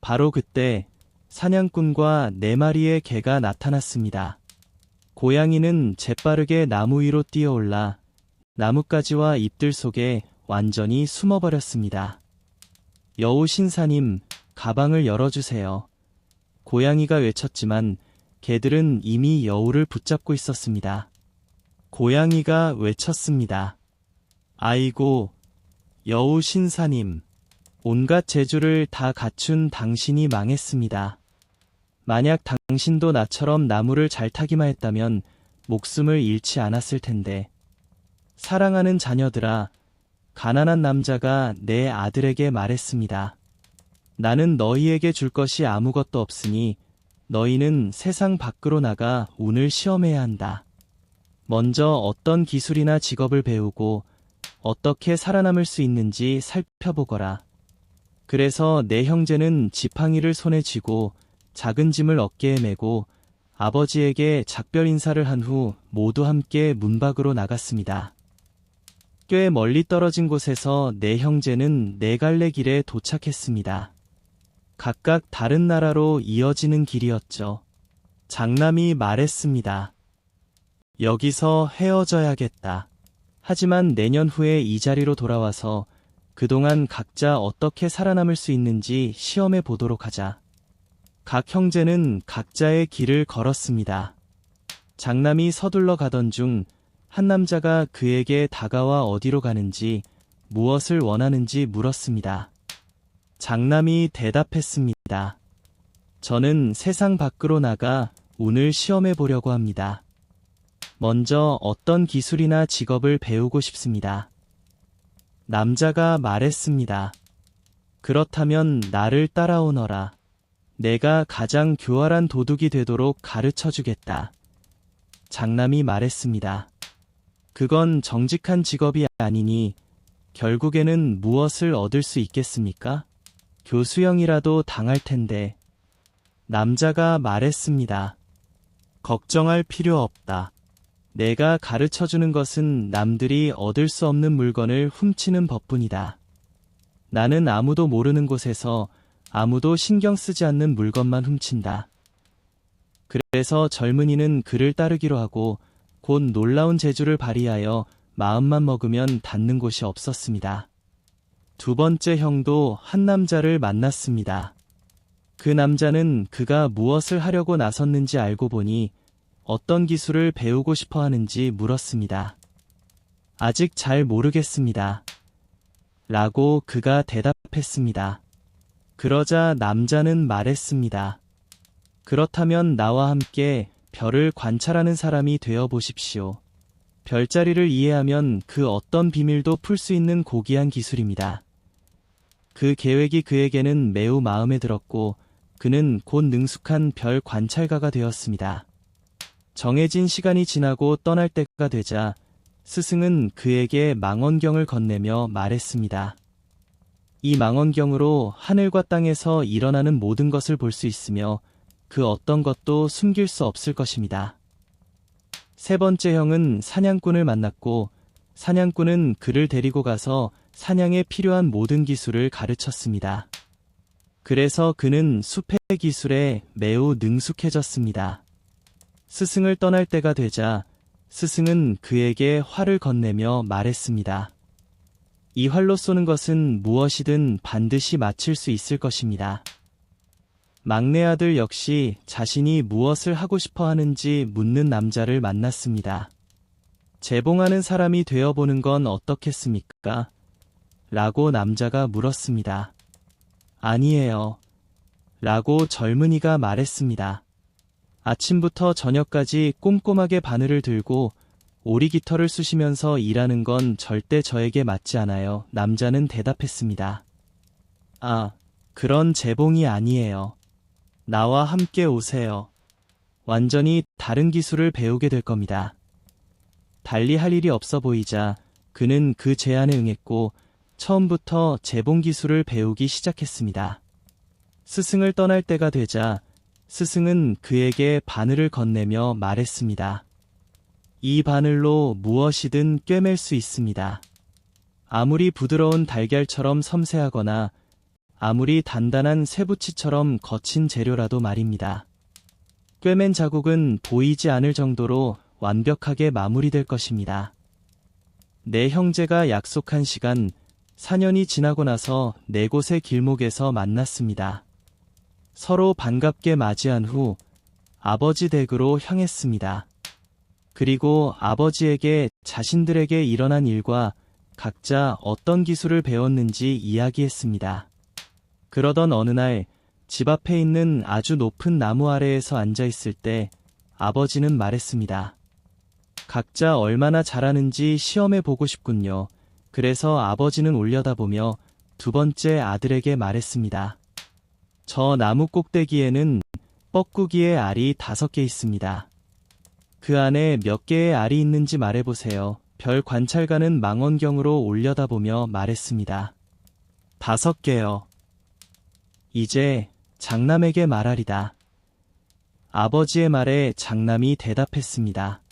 바로 그때 사냥꾼과 4마리의 개가 나타났습니다. 고양이는 재빠르게 나무 위로 뛰어올라 나뭇가지와 잎들 속에 완전히 숨어버렸습니다. 여우 신사님, 가방을 열어주세요. 고양이가 외쳤지만 개들은 이미 여우를 붙잡고 있었습니다. 고양이가 외쳤습니다. 아이고, 여우 신사님. 온갖 재주를 다 갖춘 당신이 망했습니다. 만약 당신도 나처럼 나무를 잘 타기만 했다면 목숨을 잃지 않았을 텐데. 사랑하는 자녀들아, 가난한 남자가 내 아들에게 말했습니다. 나는 너희에게 줄 것이 아무것도 없으니 너희는 세상 밖으로 나가 운을 시험해야 한다. 먼저 어떤 기술이나 직업을 배우고 어떻게 살아남을 수 있는지 살펴보거라. 그래서 내 형제는 지팡이를 손에 쥐고 작은 짐을 어깨에 메고 아버지에게 작별 인사를 한 후 모두 함께 문 밖으로 나갔습니다. 꽤 멀리 떨어진 곳에서 네 형제는 네 갈래 길에 도착했습니다. 각각 다른 나라로 이어지는 길이었죠. 장남이 말했습니다. 여기서 헤어져야겠다. 하지만 내년 후에 이 자리로 돌아와서 그동안 각자 어떻게 살아남을 수 있는지 시험해 보도록 하자. 각 형제는 각자의 길을 걸었습니다. 장남이 서둘러 가던 중 한 남자가 그에게 다가와 어디로 가는지, 무엇을 원하는지 물었습니다. 장남이 대답했습니다. 저는 세상 밖으로 나가 운을 시험해 보려고 합니다. 먼저 어떤 기술이나 직업을 배우고 싶습니다. 남자가 말했습니다. 그렇다면 나를 따라오너라. 내가 가장 교활한 도둑이 되도록 가르쳐 주겠다. 장남이 말했습니다. 그건 정직한 직업이 아니니 결국에는 무엇을 얻을 수 있겠습니까? 교수형이라도 당할 텐데. 남자가 말했습니다. 걱정할 필요 없다. 내가 가르쳐 주는 것은 남들이 얻을 수 없는 물건을 훔치는 법뿐이다. 나는 아무도 모르는 곳에서 아무도 신경 쓰지 않는 물건만 훔친다. 그래서 젊은이는 그를 따르기로 하고 곧 놀라운 재주를 발휘하여 마음만 먹으면 닿는 곳이 없었습니다. 두 번째 형도 한 남자를 만났습니다. 그 남자는 그가 무엇을 하려고 나섰는지 알고 보니 어떤 기술을 배우고 싶어 하는지 물었습니다. 아직 잘 모르겠습니다. 라고 그가 대답했습니다. 그러자 남자는 말했습니다. 그렇다면 나와 함께 별을 관찰하는 사람이 되어 보십시오. 별자리를 이해하면 그 어떤 비밀도 풀 수 있는 고귀한 기술입니다. 그 계획이 그에게는 매우 마음에 들었고 그는 곧 능숙한 별 관찰가가 되었습니다. 정해진 시간이 지나고 떠날 때가 되자 스승은 그에게 망원경을 건네며 말했습니다. 이 망원경으로 하늘과 땅에서 일어나는 모든 것을 볼 수 있으며 그 어떤 것도 숨길 수 없을 것입니다. 세 번째 형은 사냥꾼을 만났고 사냥꾼은 그를 데리고 가서 사냥에 필요한 모든 기술을 가르쳤습니다. 그래서 그는 숲의 기술에 매우 능숙해졌습니다. 스승을 떠날 때가 되자 스승은 그에게 활을 건네며 말했습니다. 이 활로 쏘는 것은 무엇이든 반드시 맞힐 수 있을 것입니다. 막내 아들 역시 자신이 무엇을 하고 싶어 하는지 묻는 남자를 만났습니다. 재봉하는 사람이 되어보는 건 어떻겠습니까? 라고 남자가 물었습니다. 아니에요. 라고 젊은이가 말했습니다. 아침부터 저녁까지 꼼꼼하게 바늘을 들고 오리깃털을 쑤시면서 일하는 건 절대 저에게 맞지 않아요. 남자는 대답했습니다. 아, 그런 재봉이 아니에요. 나와 함께 오세요. 완전히 다른 기술을 배우게 될 겁니다. 달리 할 일이 없어 보이자 그는 그 제안에 응했고 처음부터 재봉 기술을 배우기 시작했습니다. 스승을 떠날 때가 되자 스승은 그에게 바늘을 건네며 말했습니다. 이 바늘로 무엇이든 꿰맬 수 있습니다. 아무리 부드러운 달걀처럼 섬세하거나 아무리 단단한 쇠붙이처럼 거친 재료라도 말입니다. 꿰맨 자국은 보이지 않을 정도로 완벽하게 마무리될 것입니다. 내 형제가 약속한 시간, 4년이 지나고 나서 네 곳의 길목에서 만났습니다. 서로 반갑게 맞이한 후 아버지 댁으로 향했습니다. 그리고 아버지에게 자신들에게 일어난 일과 각자 어떤 기술을 배웠는지 이야기했습니다. 그러던 어느 날 집 앞에 있는 아주 높은 나무 아래에서 앉아 있을 때 아버지는 말했습니다. 각자 얼마나 잘하는지 시험해 보고 싶군요. 그래서 아버지는 올려다보며 두 번째 아들에게 말했습니다. 저 나무 꼭대기에는 뻐꾸기의 알이 5개 있습니다. 그 안에 몇 개의 알이 있는지 말해보세요. 별 관찰가는 망원경으로 올려다보며 말했습니다. 5개요. 이제 장남에게 말하리다. 아버지의 말에 장남이 대답했습니다.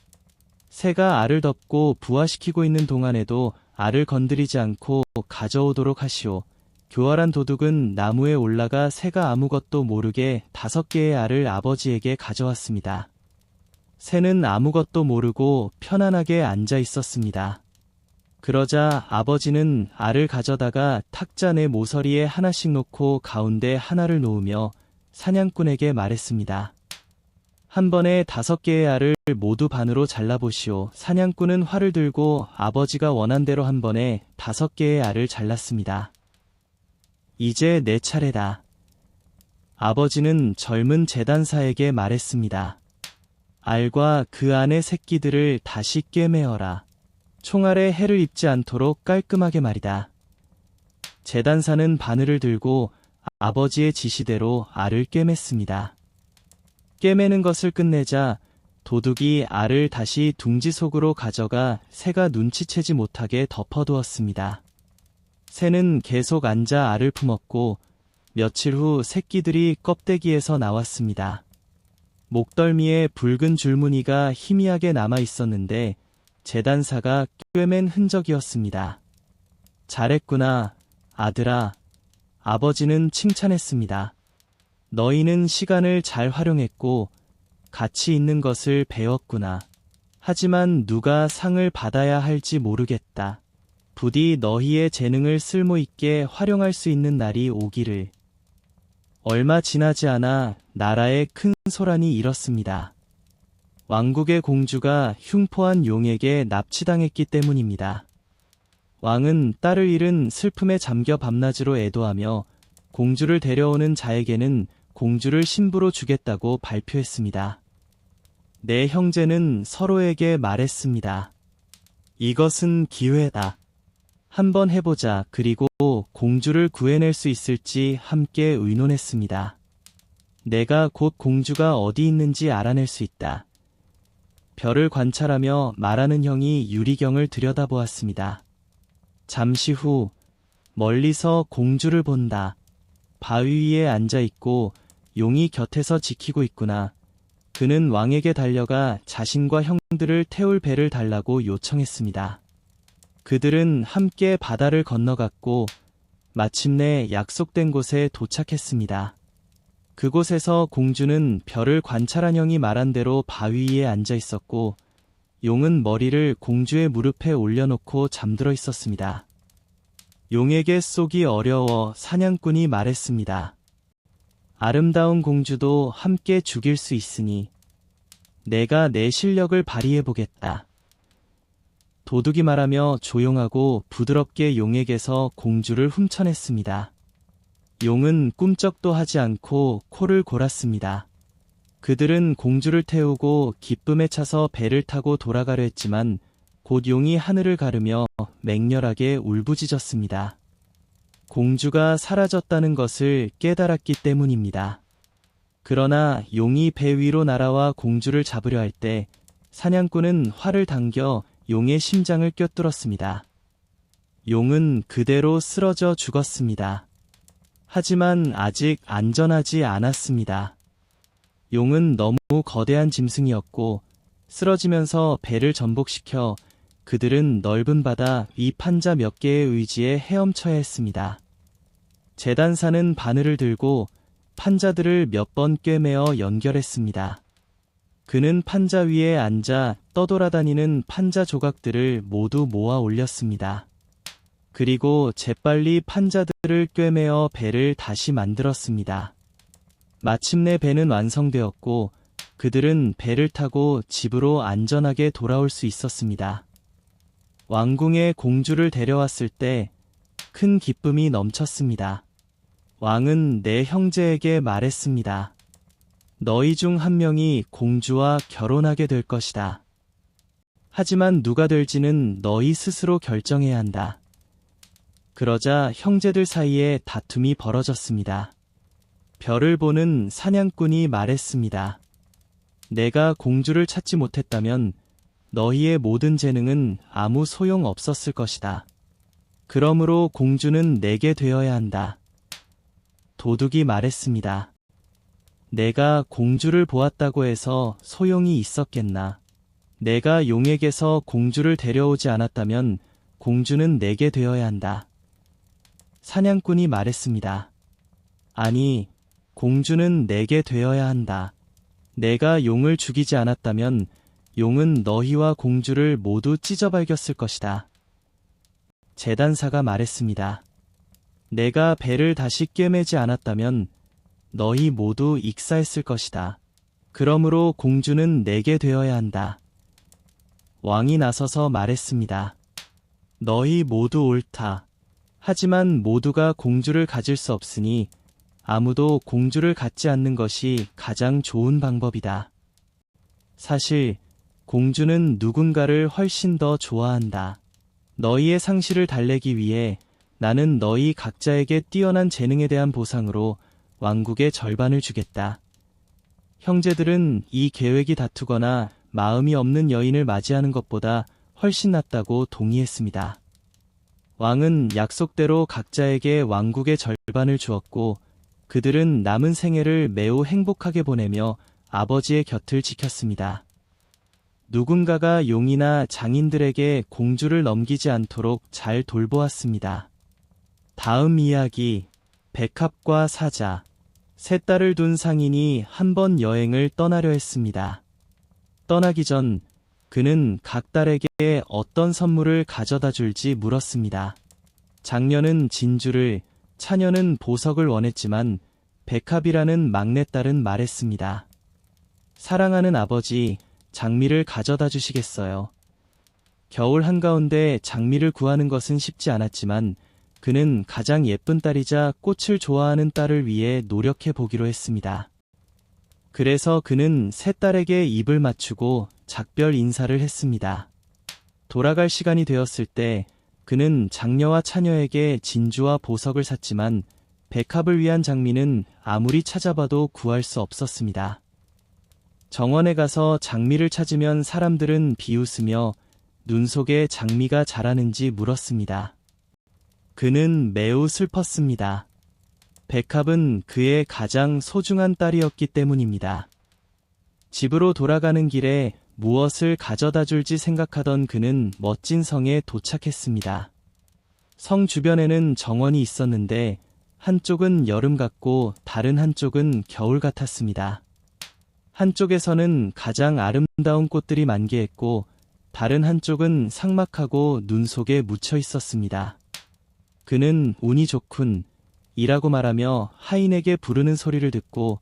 새가 알을 덮고 부화시키고 있는 동안에도 알을 건드리지 않고 가져오도록 하시오. 교활한 도둑은 나무에 올라가 새가 아무것도 모르게 5개의 알을 아버지에게 가져왔습니다. 새는 아무것도 모르고 편안하게 앉아 있었습니다. 그러자 아버지는 알을 가져다가 탁자 내 모서리에 하나씩 놓고 가운데 하나를 놓으며 사냥꾼에게 말했습니다. 한 번에 5개의 알을 모두 반으로 잘라보시오. 사냥꾼은 활을 들고 아버지가 원한 대로 한 번에 5개의 알을 잘랐습니다. 이제 내 차례다. 아버지는 젊은 재단사에게 말했습니다. 알과 그 안의 새끼들을 다시 꿰매어라. 총알에 해를 입지 않도록 깔끔하게 말이다. 재단사는 바늘을 들고 아버지의 지시대로 알을 꿰맸습니다. 꿰매는 것을 끝내자 도둑이 알을 다시 둥지 속으로 가져가 새가 눈치채지 못하게 덮어두었습니다. 새는 계속 앉아 알을 품었고 며칠 후 새끼들이 껍데기에서 나왔습니다. 목덜미에 붉은 줄무늬가 희미하게 남아 있었는데 재단사가 꿰맨 흔적이었습니다. 잘했구나, 아들아. 아버지는 칭찬했습니다. 너희는 시간을 잘 활용했고 가치 있는 것을 배웠구나. 하지만 누가 상을 받아야 할지 모르겠다. 부디 너희의 재능을 쓸모있게 활용할 수 있는 날이 오기를. 얼마 지나지 않아 나라에 큰 소란이 일었습니다. 왕국의 공주가 흉포한 용에게 납치당했기 때문입니다. 왕은 딸을 잃은 슬픔에 잠겨 밤낮으로 애도하며 공주를 데려오는 자에게는 공주를 신부로 주겠다고 발표했습니다. 네 형제는 서로에게 말했습니다. 이것은 기회다. 한번 해보자. 그리고 공주를 구해낼 수 있을지 함께 의논했습니다. 내가 곧 공주가 어디 있는지 알아낼 수 있다. 별을 관찰하며 말하는 형이 유리경을 들여다보았습니다. 잠시 후 멀리서 공주를 본다. 바위 위에 앉아있고 용이 곁에서 지키고 있구나. 그는 왕에게 달려가 자신과 형들을 태울 배를 달라고 요청했습니다. 그들은 함께 바다를 건너갔고 마침내 약속된 곳에 도착했습니다. 그곳에서 공주는 별을 관찰한 형이 말한 대로 바위 위에 앉아 있었고 용은 머리를 공주의 무릎에 올려놓고 잠들어 있었습니다. 용에게 쏘기 어려워 사냥꾼이 말했습니다. 아름다운 공주도 함께 죽일 수 있으니 내가 내 실력을 발휘해보겠다. 도둑이 말하며 조용하고 부드럽게 용에게서 공주를 훔쳐냈습니다. 용은 꿈쩍도 하지 않고 코를 골았습니다. 그들은 공주를 태우고 기쁨에 차서 배를 타고 돌아가려 했지만 곧 용이 하늘을 가르며 맹렬하게 울부짖었습니다. 공주가 사라졌다는 것을 깨달았기 때문입니다. 그러나 용이 배 위로 날아와 공주를 잡으려 할 때 사냥꾼은 활을 당겨 용의 심장을 꿰뚫었습니다. 용은 그대로 쓰러져 죽었습니다. 하지만 아직 안전하지 않았습니다. 용은 너무 거대한 짐승이었고 쓰러지면서 배를 전복시켜 그들은 넓은 바다 위 판자 몇 개의 의지에 헤엄쳐야 했습니다. 재단사는 바늘을 들고 판자들을 몇 번 꿰매어 연결했습니다. 그는 판자 위에 앉아 떠돌아다니는 판자 조각들을 모두 모아 올렸습니다. 그리고 재빨리 판자들을 꿰매어 배를 다시 만들었습니다. 마침내 배는 완성되었고 그들은 배를 타고 집으로 안전하게 돌아올 수 있었습니다. 왕궁에 공주를 데려왔을 때 큰 기쁨이 넘쳤습니다. 왕은 내 형제에게 말했습니다. 너희 중 한 명이 공주와 결혼하게 될 것이다. 하지만 누가 될지는 너희 스스로 결정해야 한다. 그러자 형제들 사이에 다툼이 벌어졌습니다. 별을 보는 사냥꾼이 말했습니다. 내가 공주를 찾지 못했다면 너희의 모든 재능은 아무 소용 없었을 것이다. 그러므로 공주는 내게 되어야 한다. 도둑이 말했습니다. 내가 공주를 보았다고 해서 소용이 있었겠나. 내가 용에게서 공주를 데려오지 않았다면 공주는 내게 되어야 한다. 사냥꾼이 말했습니다. 아니, 공주는 내게 되어야 한다. 내가 용을 죽이지 않았다면 용은 너희와 공주를 모두 찢어발겼을 것이다. 재단사가 말했습니다. 내가 배를 다시 꿰매지 않았다면 너희 모두 익사했을 것이다. 그러므로 공주는 내게 되어야 한다. 왕이 나서서 말했습니다. 너희 모두 옳다. 하지만 모두가 공주를 가질 수 없으니 아무도 공주를 갖지 않는 것이 가장 좋은 방법이다. 사실 공주는 누군가를 훨씬 더 좋아한다. 너희의 상실을 달래기 위해 나는 너희 각자에게 뛰어난 재능에 대한 보상으로 왕국의 절반을 주겠다. 형제들은 이 계획이 다투거나 마음이 없는 여인을 맞이하는 것보다 훨씬 낫다고 동의했습니다. 왕은 약속대로 각자에게 왕국의 절반을 주었고 그들은 남은 생애를 매우 행복하게 보내며 아버지의 곁을 지켰습니다. 누군가가 용이나 장인들에게 공주를 넘기지 않도록 잘 돌보았습니다. 다음 이야기, 백합과 사자. 세 딸을 둔 상인이 한 번 여행을 떠나려 했습니다. 떠나기 전 그는 각 딸에게 어떤 선물을 가져다 줄지 물었습니다. 장녀는 진주를, 차녀는 보석을 원했지만 백합이라는 막내딸은 말했습니다. 사랑하는 아버지, 장미를 가져다 주시겠어요? 겨울 한가운데 장미를 구하는 것은 쉽지 않았지만 그는 가장 예쁜 딸이자 꽃을 좋아하는 딸을 위해 노력해 보기로 했습니다. 그래서 그는 세 딸에게 입을 맞추고 작별 인사를 했습니다. 돌아갈 시간이 되었을 때 그는 장녀와 차녀에게 진주와 보석을 샀지만 백합을 위한 장미는 아무리 찾아봐도 구할 수 없었습니다. 정원에 가서 장미를 찾으면 사람들은 비웃으며 눈 속에 장미가 자라는지 물었습니다. 그는 매우 슬펐습니다. 백합은 그의 가장 소중한 딸이었기 때문입니다. 집으로 돌아가는 길에 무엇을 가져다 줄지 생각하던 그는 멋진 성에 도착했습니다. 성 주변에는 정원이 있었는데 한쪽은 여름 같고 다른 한쪽은 겨울 같았습니다. 한쪽에서는 가장 아름다운 꽃들이 만개했고 다른 한쪽은 삭막하고 눈 속에 묻혀 있었습니다. 그는 운이 좋군 이라고 말하며 하인에게 부르는 소리를 듣고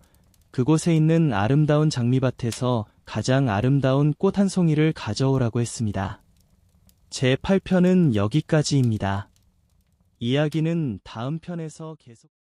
그곳에 있는 아름다운 장미밭에서 가장 아름다운 꽃 한 송이를 가져오라고 했습니다. 제8편은 여기까지입니다. 이야기는 다음 편에서 계속